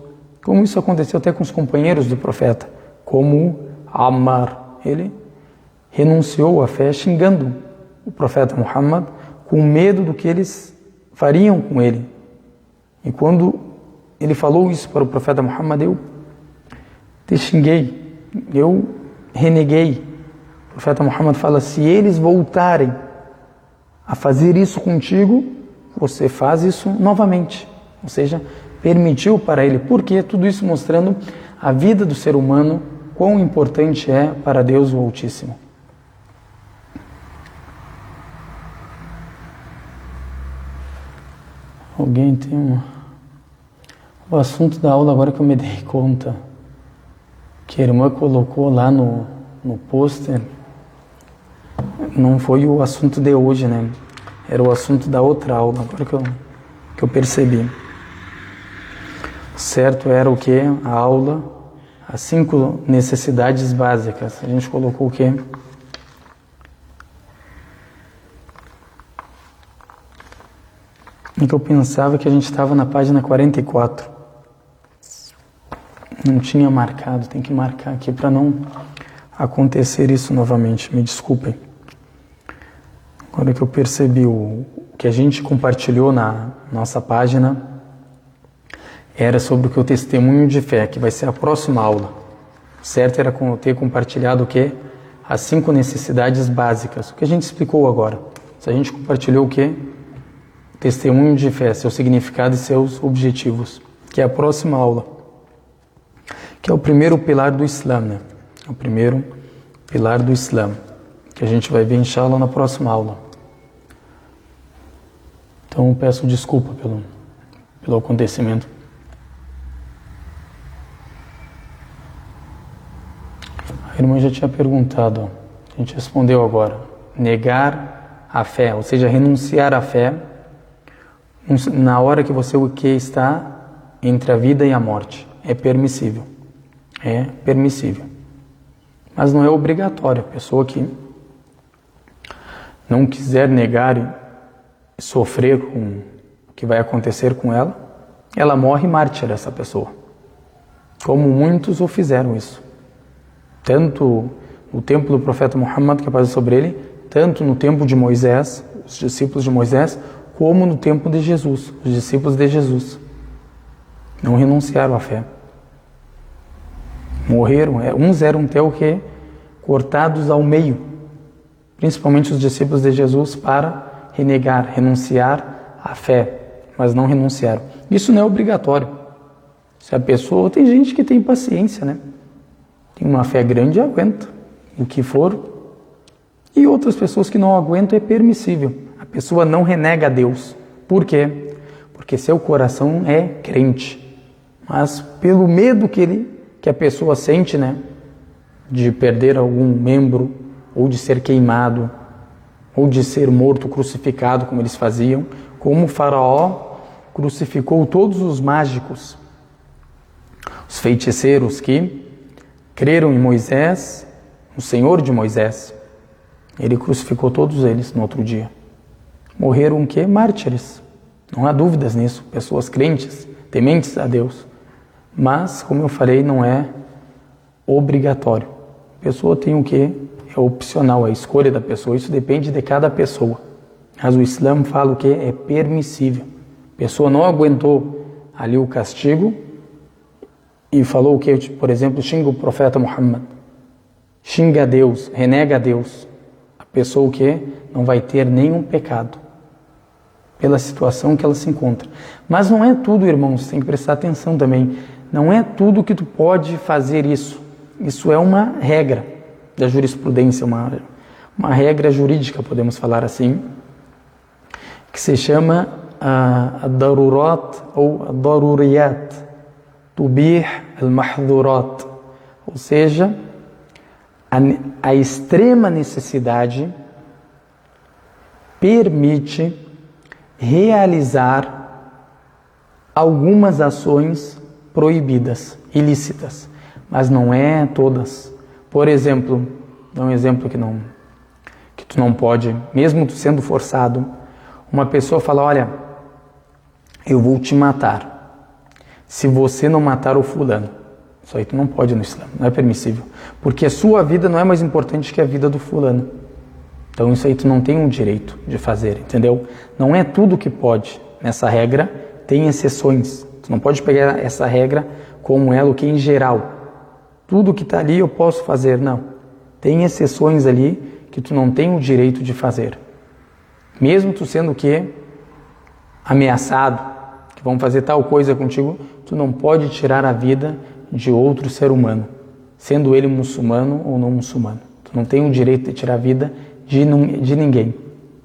Como isso aconteceu até com os companheiros do profeta, como Ammar. Ele renunciou à fé xingando o profeta Muhammad com medo do que eles fariam com ele. E quando ele falou isso para o profeta Muhammad, eu te xinguei, eu reneguei. O profeta Muhammad fala, se eles voltarem a fazer isso contigo, você faz isso novamente. Ou seja, permitiu para ele. Por quê? Tudo isso mostrando a vida do ser humano, quão importante é para Deus o Altíssimo. Alguém tem O assunto da aula, agora que eu me dei conta, que a irmã colocou lá no pôster, não foi o assunto de hoje, né? Era o assunto da outra aula, agora que eu percebi. Certo era o que? A aula, as 5 necessidades básicas. A gente colocou o quê? E que eu pensava que a gente estava na página 44. Não tinha marcado, tem que marcar aqui para não acontecer isso novamente, me desculpem. Agora que eu percebi o que a gente compartilhou na nossa página, era sobre o que o testemunho de fé, que vai ser a próxima aula. Certo era ter compartilhado o quê? As 5 necessidades básicas, o que a gente explicou agora. Se a gente compartilhou o quê? Testemunho de fé, seu significado e seus objetivos, que é a próxima aula, que é o primeiro pilar do Islã, né? O primeiro pilar do Islã, que a gente vai ver, inshallah, na próxima aula. Então, peço desculpa pelo acontecimento. A irmã já tinha perguntado, ó. A gente respondeu agora. Negar a fé, ou seja, renunciar à fé, na hora que você o que está entre a vida e a morte. É permissível. É permissível. Mas não é obrigatório. A pessoa que não quiser negar e sofrer com o que vai acontecer com ela, ela morre mártir, essa pessoa. Como muitos o fizeram isso. Tanto no tempo do profeta Muhammad, que é a paz sobre ele, tanto no tempo de Moisés, os discípulos de Moisés, como no tempo de Jesus, os discípulos de Jesus. Não renunciaram à fé. Morreram, uns eram até o que? Cortados ao meio. Principalmente os discípulos de Jesus, para renunciar à fé, mas não renunciaram. Isso não é obrigatório. Se a pessoa, tem gente que tem paciência, né? Tem uma fé grande e aguenta o que for. E outras pessoas que não aguentam, é permissível. A pessoa não renega a Deus. Por quê? Porque seu coração é crente. Mas pelo medo que a pessoa sente, né? De perder algum membro, ou de ser queimado, ou de ser morto, crucificado, como eles faziam, como o faraó crucificou todos os mágicos, os feiticeiros que creram em Moisés, no Senhor de Moisés. Ele crucificou todos eles no outro dia. Morreram o quê? Mártires. Não há dúvidas nisso. Pessoas crentes, tementes a Deus. Mas, como eu falei, não é obrigatório. A pessoa tem o quê? É opcional, a escolha da pessoa. Isso depende de cada pessoa. Mas o Islã fala o quê? É permissível. A pessoa não aguentou ali o castigo e falou o quê? Por exemplo, xinga o profeta Muhammad. Xinga a Deus, renega a Deus. A pessoa o quê? Não vai ter nenhum pecado pela situação que ela se encontra. Mas não é tudo, irmãos, tem que prestar atenção também. Não é tudo que tu pode fazer isso. Isso é uma regra da jurisprudência, uma regra jurídica, podemos falar assim, que se chama a darurat ou a daruriyat, tubih al-mahdhurat, ou seja, a extrema necessidade permite realizar algumas ações proibidas, ilícitas, mas não é todas. Por exemplo, dá um exemplo que tu não pode, mesmo tu sendo forçado, uma pessoa fala, olha, eu vou te matar, se você não matar o fulano. Isso aí tu não pode no Islã, não é permissível, porque a sua vida não é mais importante que a vida do fulano. Então isso aí tu não tem um direito de fazer, entendeu? Não é tudo que pode. Nessa regra tem exceções. Tu não pode pegar essa regra como ela, o que em geral. Tudo que está ali eu posso fazer, não. Tem exceções ali que tu não tem o direito de fazer. Mesmo tu sendo o quê? Ameaçado, que vão fazer tal coisa contigo, tu não pode tirar a vida de outro ser humano, sendo ele muçulmano ou não muçulmano. Tu não tem o direito de tirar a vida de ninguém.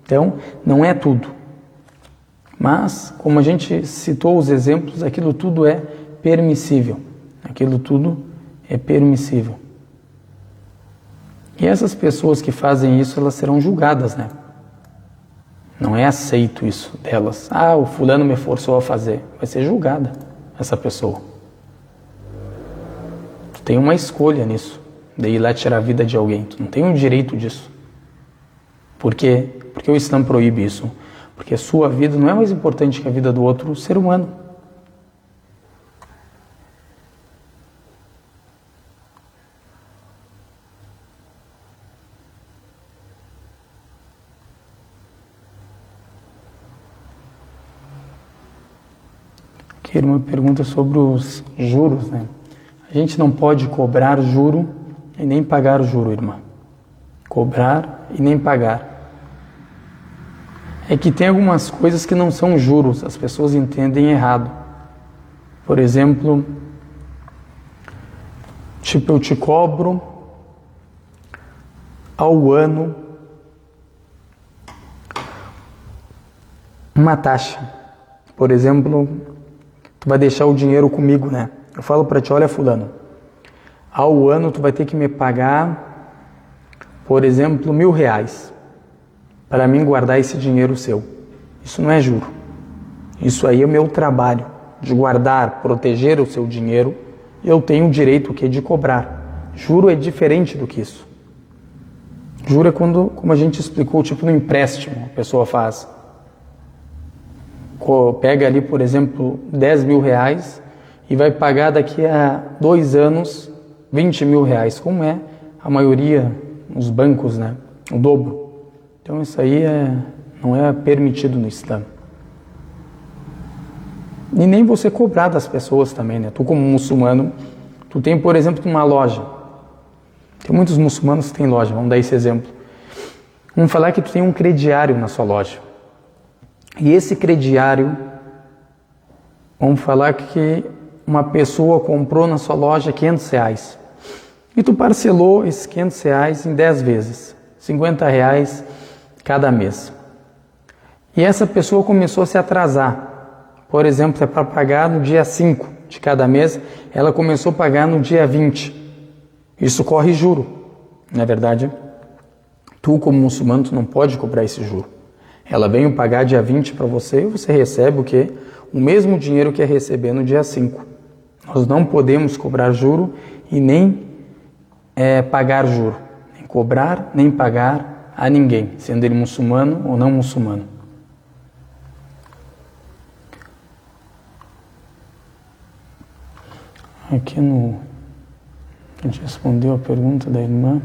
Então, não é tudo. Mas, como a gente citou os exemplos, aquilo tudo é permissível. Aquilo tudo é permissível. E essas pessoas que fazem isso, elas serão julgadas, né? Não é aceito isso delas. Ah, o fulano me forçou a fazer. Vai ser julgada essa pessoa. Tu tem uma escolha nisso, de ir lá tirar a vida de alguém. Tu não tem o direito disso. Por quê? Porque o Islã proíbe isso. Porque a sua vida não é mais importante que a vida do outro ser humano. Aqui uma pergunta sobre os juros, né? A gente não pode cobrar juro e nem pagar juro, irmã. Cobrar e nem pagar. É que tem algumas coisas que não são juros, as pessoas entendem errado. Por exemplo, tipo, eu te cobro ao ano uma taxa. Por exemplo, tu vai deixar o dinheiro comigo, né? Eu falo para ti, olha fulano, ao ano tu vai ter que me pagar, por exemplo, R$1.000 para mim guardar esse dinheiro seu. Isso não é juro. Isso aí é o meu trabalho de guardar, proteger o seu dinheiro. Eu tenho o direito de cobrar. Juro é diferente do que isso. Juro é quando, como a gente explicou, tipo no empréstimo, a pessoa faz. Pega ali, por exemplo, R$10.000 e vai pagar daqui a 2 anos R$20.000, como é a maioria nos bancos, né? O dobro. Então isso aí não é permitido no Islã. E nem você cobrar das pessoas também, né? Tu como muçulmano, tu tem, por exemplo, uma loja. Tem muitos muçulmanos que têm loja, vamos dar esse exemplo. Vamos falar que tu tem um crediário na sua loja. E esse crediário, vamos falar que uma pessoa comprou na sua loja R$500. E tu parcelou esses R$500 em 10 vezes, R$50 cada mês. E essa pessoa começou a se atrasar. Por exemplo, é para pagar no dia 5 de cada mês, ela começou a pagar no dia 20. Isso corre juro. Na verdade, tu como muçulmano, tu não pode cobrar esse juro. Ela veio pagar dia 20 para você e você recebe o quê? O mesmo dinheiro que ia receber no dia 5. Nós não podemos cobrar juro e nem pagar juro. Nem cobrar, nem pagar a ninguém, sendo ele muçulmano ou não muçulmano. Aqui a gente respondeu a pergunta da irmã.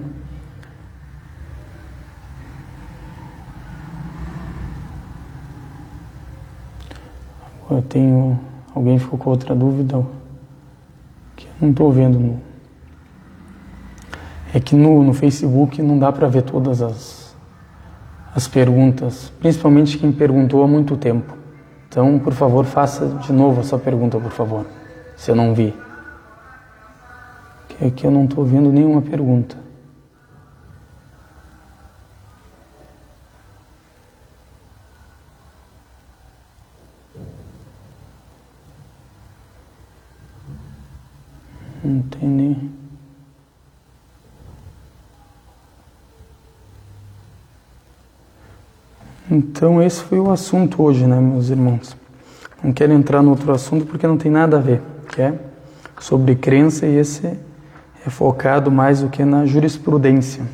Agora alguém ficou com outra dúvida que eu não estou vendo. É que no Facebook não dá para ver todas as perguntas, principalmente quem perguntou há muito tempo. Então, por favor, faça de novo a sua pergunta, por favor, se eu não vi. Que aqui eu não estou vendo nenhuma pergunta. Não tem nem... Então esse foi o assunto hoje, né, meus irmãos? Não quero entrar no outro assunto porque não tem nada a ver, que é sobre crença, e esse é focado mais do que na jurisprudência.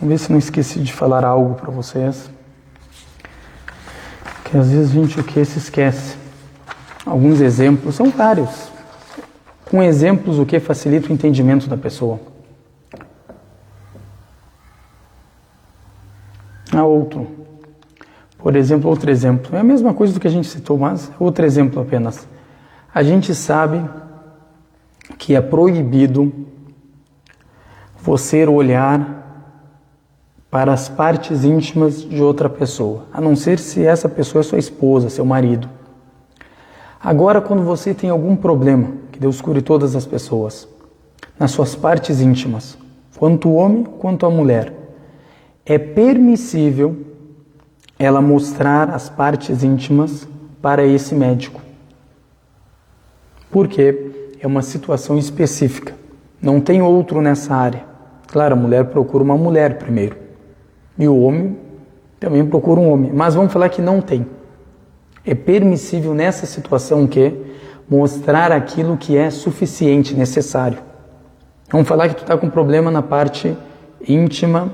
Vamos ver se não esqueci de falar algo para vocês, que às vezes a gente se esquece. Alguns exemplos, são vários. Com exemplos, o que facilita o entendimento da pessoa. Por exemplo, outro exemplo. É a mesma coisa do que a gente citou, mas outro exemplo apenas. A gente sabe que é proibido você olhar para as partes íntimas de outra pessoa, a não ser se essa pessoa é sua esposa, seu marido. Agora, quando você tem algum problema, que Deus cure todas as pessoas, nas suas partes íntimas, quanto o homem quanto a mulher, é permissível ela mostrar as partes íntimas para esse médico. porque é uma situação específica. Não tem outro nessa área. Claro, a mulher procura uma mulher primeiro. E o homem também procura um homem. Mas vamos falar que não tem. É permissível nessa situação que mostrar aquilo que é suficiente, necessário. Vamos falar que tu está com problema na parte íntima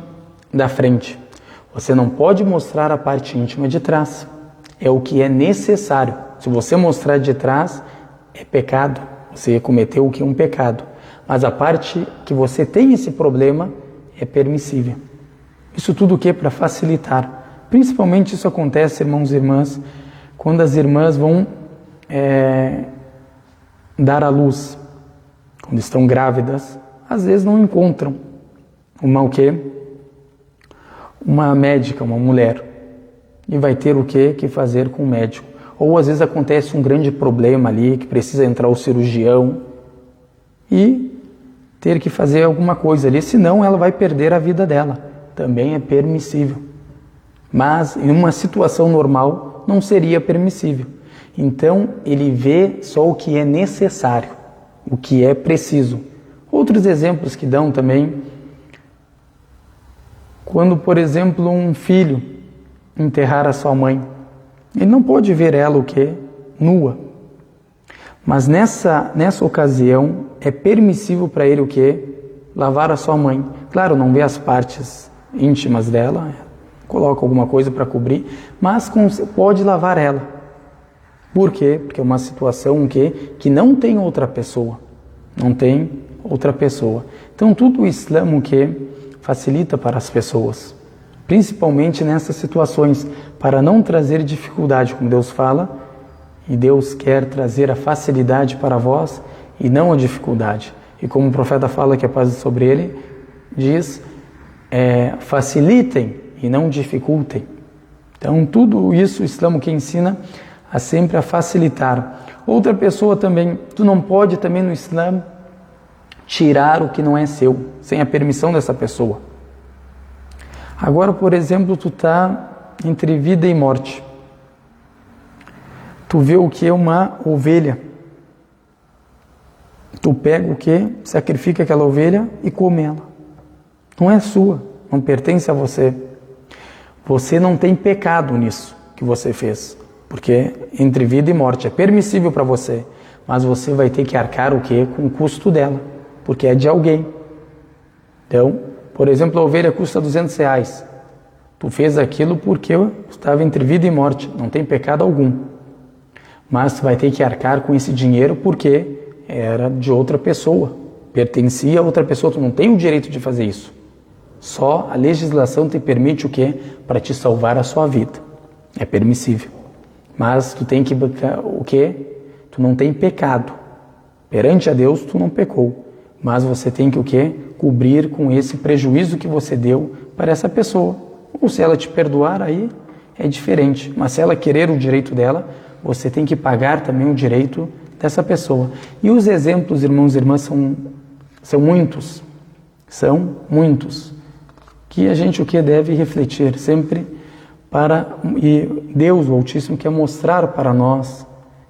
da frente. Você não pode mostrar a parte íntima de trás. É o que é necessário. Se você mostrar de trás, é pecado. Você cometeu o que é um pecado. Mas a parte que você tem esse problema é permissível. Isso tudo o que é para facilitar. Principalmente isso acontece, irmãos e irmãs, quando as irmãs vão dar à luz. Quando estão grávidas, às vezes não encontram uma médica, uma mulher. E vai ter o que fazer com o médico. Ou às vezes acontece um grande problema ali, que precisa entrar o cirurgião e ter que fazer alguma coisa ali, senão ela vai perder a vida dela. Também é permissível. Mas em uma situação normal não seria permissível. Então ele vê só o que é necessário, o que é preciso. Outros exemplos que dão também, quando, por exemplo, um filho enterrar a sua mãe, ele não pode ver ela nua. Mas nessa ocasião é permissível para ele lavar a sua mãe. Claro, não vê as partes íntimas dela, coloca alguma coisa para cobrir, mas pode lavar ela. Por quê? Porque é uma situação que não tem outra pessoa. Não tem outra pessoa. Então tudo o Islã facilita para as pessoas, principalmente nessas situações, para não trazer dificuldade, como Deus fala, e Deus quer trazer a facilidade para vós e não a dificuldade. E como o profeta fala, que a paz é sobre ele, diz, facilitem e não dificultem. Então tudo isso o Islã que ensina sempre a facilitar. Outra pessoa também, tu não pode também no Islã tirar o que não é seu, sem a permissão dessa pessoa. Agora, por exemplo, tu está entre vida e morte. Tu vê o que é uma ovelha. Tu pega sacrifica aquela ovelha e come ela. Não é sua, não pertence a você. Você não tem pecado nisso que você fez, porque entre vida e morte é permissível para você, mas você vai ter que arcar com o custo dela, porque é de alguém. Então, por exemplo, a ovelha custa R$200. Tu fez aquilo porque estava entre vida e morte, não tem pecado algum. Mas tu vai ter que arcar com esse dinheiro porque era de outra pessoa, pertencia a outra pessoa, tu não tem o direito de fazer isso. Só a legislação te permite para te salvar a sua vida. É permissível. Mas tu tem que tu não tem pecado. Perante a Deus tu não pecou, mas você tem que cobrir com esse prejuízo que você deu para essa pessoa. Ou se ela te perdoar, aí é diferente. Mas se ela querer o direito dela, você tem que pagar também o direito dessa pessoa. E os exemplos, irmãos e irmãs, são muitos. São muitos. Que a gente deve refletir sempre e Deus, o Altíssimo, quer mostrar para nós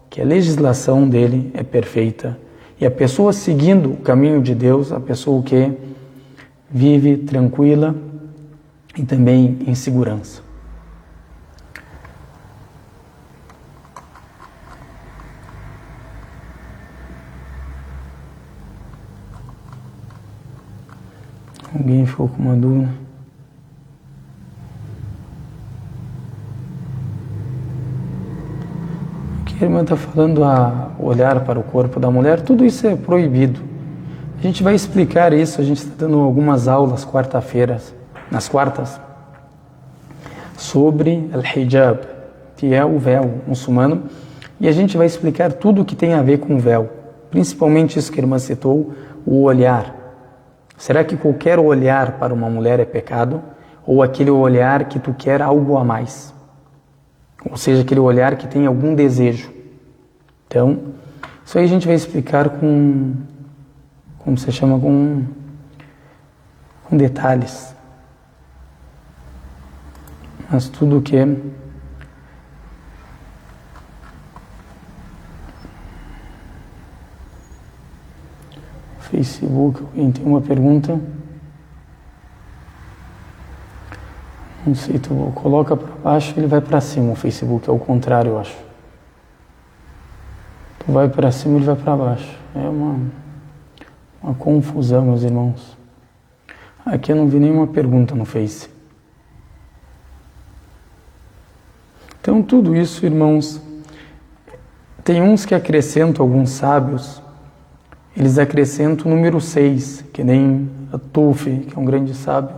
que a legislação dele é perfeita. E a pessoa seguindo o caminho de Deus, a pessoa vive tranquila e também em segurança. Alguém ficou com uma dúvida? O que a irmã está falando, a olhar para o corpo da mulher, tudo isso é proibido. A gente vai explicar isso, a gente está dando algumas aulas nas quartas, sobre al-hijab, que é o véu muçulmano, e a gente vai explicar tudo o que tem a ver com o véu, principalmente isso que a irmã citou, o olhar. Será que qualquer olhar para uma mulher é pecado? Ou aquele olhar que tu quer algo a mais? Ou seja, aquele olhar que tem algum desejo. Então, isso aí a gente vai explicar com detalhes. Mas tudo que Facebook, alguém tem uma pergunta? Não sei, tu coloca para baixo, ele vai para cima. O Facebook é o contrário, eu acho. Tu vai para cima, ele vai para baixo. É uma confusão, meus irmãos. Aqui eu não vi nenhuma pergunta no Face. Então tudo isso, irmãos, tem uns que acrescentam, alguns sábios, eles acrescentam o número 6, que nem a Tufi, que é um grande sábio,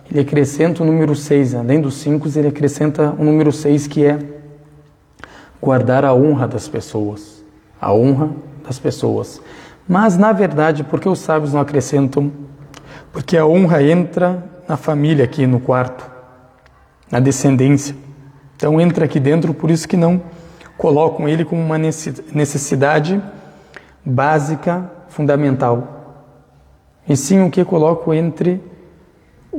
ele acrescenta o número 6, além dos 5, ele acrescenta o número 6, que é guardar a honra das pessoas. A honra das pessoas. Mas, na verdade, por que os sábios não acrescentam? Porque a honra entra na família aqui no quarto, na descendência. Então entra aqui dentro, por isso que não colocam ele como uma necessidade básica, fundamental. E sim o que colocam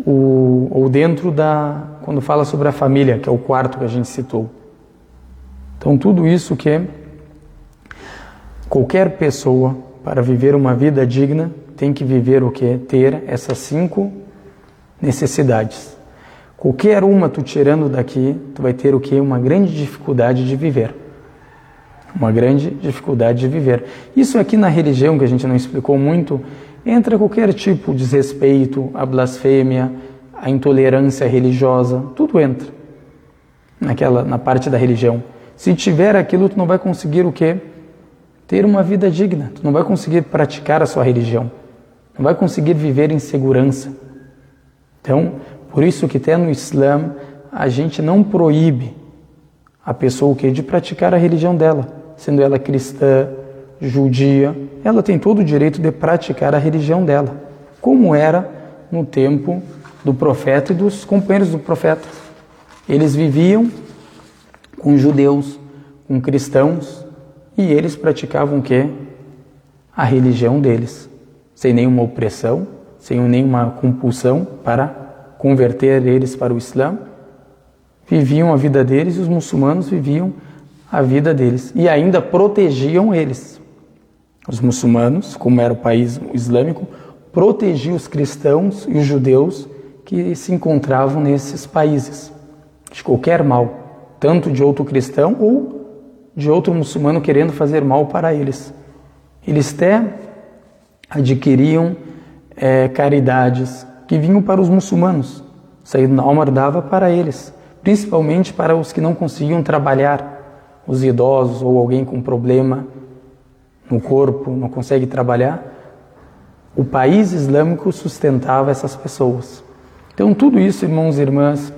ou dentro quando fala sobre a família, que é o quarto que a gente citou. Então tudo isso que qualquer pessoa, para viver uma vida digna, tem que viver o que? Ter essas 5 necessidades. Qualquer uma tu tirando daqui, tu vai ter o que? Uma grande dificuldade de viver. Uma grande dificuldade de viver. Isso aqui na religião, que a gente não explicou muito, entra qualquer tipo de desrespeito, a blasfêmia, a intolerância religiosa, tudo entra na parte da religião. Se tiver aquilo, tu não vai conseguir o quê? Ter uma vida digna. Tu não vai conseguir praticar a sua religião. Não vai conseguir viver em segurança. Então, por isso que até no Islã, a gente não proíbe a pessoa de praticar a religião dela. Sendo ela cristã, judia, ela tem todo o direito de praticar a religião dela. Como era no tempo do profeta e dos companheiros do profeta. Eles viviam com judeus, com cristãos, e eles praticavam o quê? A religião deles. Sem nenhuma opressão, sem nenhuma compulsão para converter eles para o Islã, viviam a vida deles e os muçulmanos viviam a vida deles e ainda protegiam eles. Os muçulmanos, como era o país islâmico, protegiam os cristãos e os judeus que se encontravam nesses países de qualquer mal, tanto de outro cristão ou de outro muçulmano querendo fazer mal para eles. Eles até adquiriam caridades que vinham para os muçulmanos. Sayyidina Umar dava para eles, principalmente para os que não conseguiam trabalhar, os idosos ou alguém com problema no corpo, não consegue trabalhar. O país islâmico sustentava essas pessoas. Então tudo isso, irmãos e irmãs,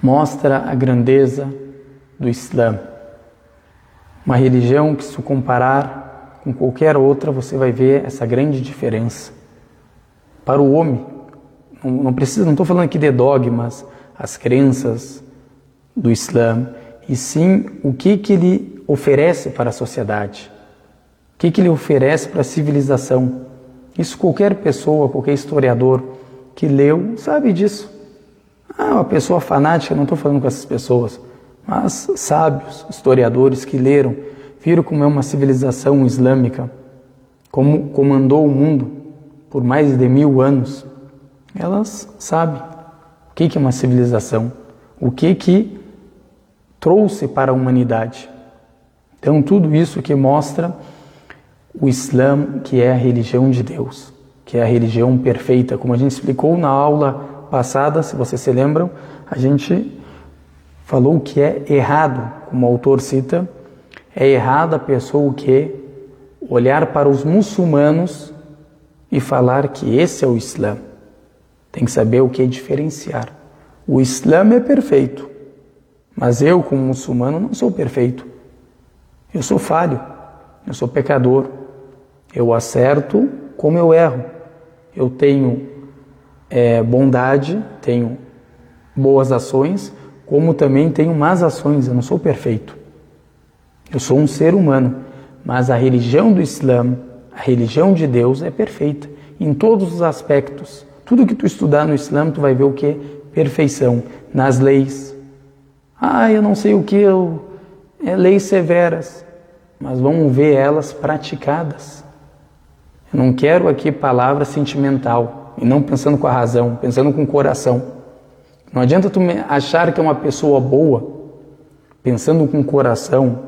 mostra a grandeza do Islã. Uma religião que, se comparar com qualquer outra, você vai ver essa grande diferença. Para o homem, não estou falando aqui de dogmas, as crenças do Islã, e sim o que ele oferece para a sociedade, o que ele oferece para a civilização. Isso qualquer pessoa, qualquer historiador que leu sabe disso. Uma pessoa fanática, não estou falando com essas pessoas, mas sábios, historiadores que leram, viram como é uma civilização islâmica, como comandou o mundo por mais de 1000 anos, elas sabem o que é uma civilização, o que trouxe para a humanidade. Então tudo isso que mostra o Islã, que é a religião de Deus, que é a religião perfeita. Como a gente explicou na aula passada, se vocês se lembram, a gente falou que é errado, como o autor cita, é errado a pessoa que olhar para os muçulmanos e falar que esse é o Islã. Tem que saber o que diferenciar. O Islã é perfeito, mas eu, como muçulmano, não sou perfeito. Eu sou falho, eu sou pecador. Eu acerto como eu erro. Eu tenho bondade, tenho boas ações, como também tenho más ações. Eu não sou perfeito. Eu sou um ser humano, mas a religião do Islã, a religião de Deus é perfeita, em todos os aspectos. Tudo que tu estudar no Islã, tu vai ver o que? Perfeição. Nas leis. Eu não sei o que, leis severas, mas vamos ver elas praticadas. Eu não quero aqui palavra sentimental, e não pensando com a razão, pensando com o coração. Não adianta tu achar que é uma pessoa boa, pensando com o coração,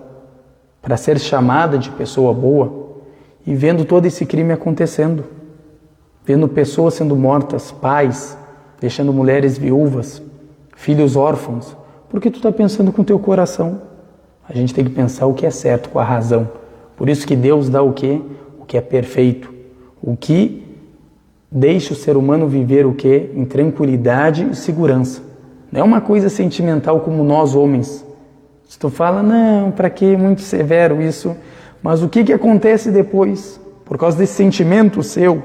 para ser chamada de pessoa boa, e vendo todo esse crime acontecendo, vendo pessoas sendo mortas, pais, deixando mulheres viúvas, filhos órfãos, porque tu está pensando com o teu coração. A gente tem que pensar o que é certo, com a razão. Por isso que Deus dá o quê? O que é perfeito, o que deixa o ser humano viver o quê? Em tranquilidade e segurança. Não é uma coisa sentimental como nós homens. Se tu fala, não, para que muito severo isso, mas o que acontece depois? Por causa desse sentimento seu,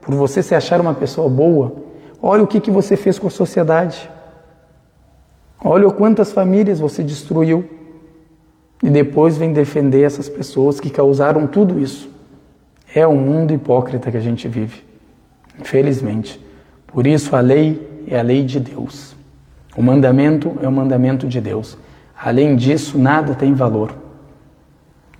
por você se achar uma pessoa boa, olha o que você fez com a sociedade. Olha quantas famílias você destruiu. E depois vem defender essas pessoas que causaram tudo isso. É um mundo hipócrita que a gente vive, infelizmente. Por isso a lei é a lei de Deus. O mandamento é o mandamento de Deus. Além disso, nada tem valor.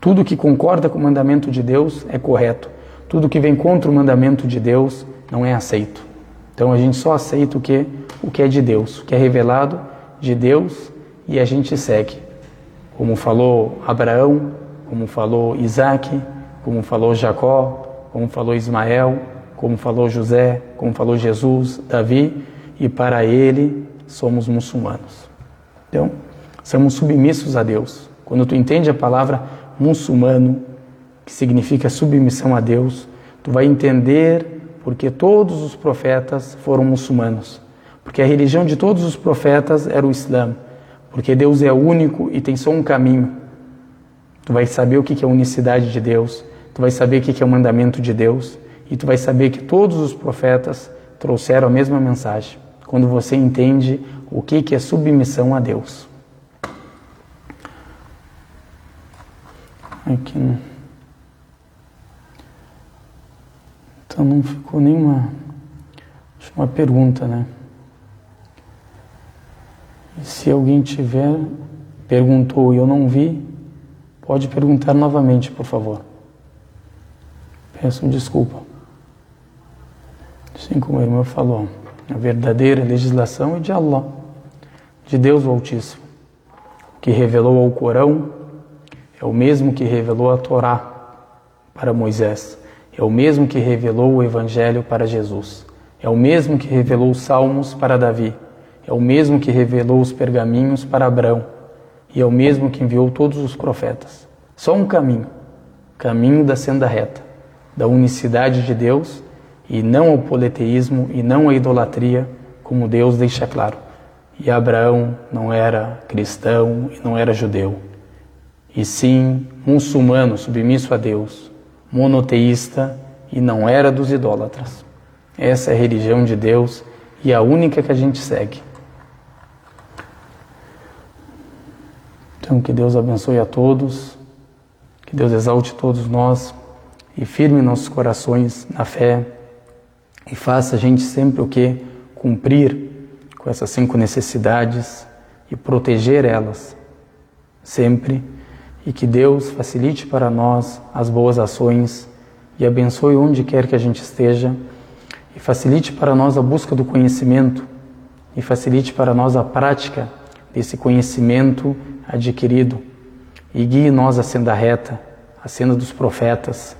Tudo que concorda com o mandamento de Deus é correto. Tudo que vem contra o mandamento de Deus não é aceito. Então a gente só aceita o que é de Deus, o que é revelado de Deus, e a gente segue. Como falou Abraão, como falou Isaac, como falou Jacó, como falou Ismael, como falou José, como falou Jesus, Davi, e para ele somos muçulmanos. Então, somos submissos a Deus. Quando tu entende a palavra muçulmano, que significa submissão a Deus, tu vai entender porque todos os profetas foram muçulmanos. Porque a religião de todos os profetas era o Islã. Porque Deus é único e tem só um caminho. Tu vai saber o que é a unicidade de Deus, tu vai saber o que é o mandamento de Deus, e tu vai saber que todos os profetas trouxeram a mesma mensagem, quando você entende o que é submissão a Deus. Aqui. Então não ficou nenhuma pergunta, né? E se alguém perguntou e eu não vi, pode perguntar novamente, por favor. Peço desculpa. Assim como o irmão falou, a verdadeira legislação é de Allah, de Deus o Altíssimo. O que revelou ao Corão é o mesmo que revelou a Torá para Moisés. É o mesmo que revelou o Evangelho para Jesus. É o mesmo que revelou os Salmos para Davi. É o mesmo que revelou os pergaminhos para Abraão. E é o mesmo que enviou todos os profetas. Só um caminho. Caminho da senda reta. Da unicidade de Deus e não ao politeísmo e não à idolatria, como Deus deixa claro. E Abraão não era cristão e não era judeu. E sim muçulmano, submisso a Deus, monoteísta e não era dos idólatras. Essa é a religião de Deus e a única que a gente segue. Então que Deus abençoe a todos, que Deus exalte todos nós e firme nossos corações na fé e faça a gente sempre o que? Cumprir com essas 5 necessidades e proteger elas sempre, e que Deus facilite para nós as boas ações e abençoe onde quer que a gente esteja e facilite para nós a busca do conhecimento e facilite para nós a prática desse conhecimento adquirido e guie nós a senda reta, a senda dos profetas,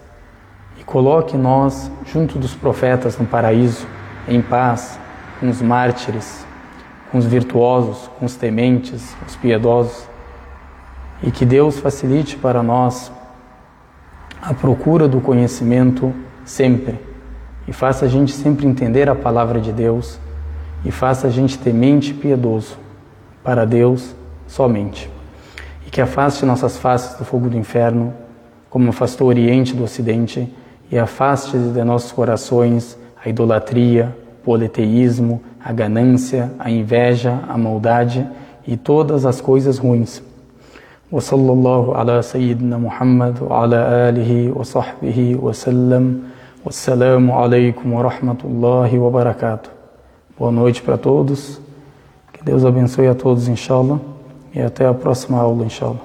e coloque nós junto dos profetas no paraíso, em paz, com os mártires, com os virtuosos, com os tementes, os piedosos, e que Deus facilite para nós a procura do conhecimento sempre, e faça a gente sempre entender a palavra de Deus, e faça a gente temente e piedoso para Deus somente. E que afaste nossas faces do fogo do inferno, como afastou o Oriente do Ocidente, e afaste de nossos corações a idolatria, o politeísmo, a ganância, a inveja, a maldade e todas as coisas ruins. Wa sallallahu ala sayyidina Muhammad wa ala alihi wa sahbihi wa sallam. Wassalamu alaikum wa rahmatullahi wa barakatuh. Boa noite para todos. Que Deus abençoe a todos, inshallah. E até a próxima aula, inshallah.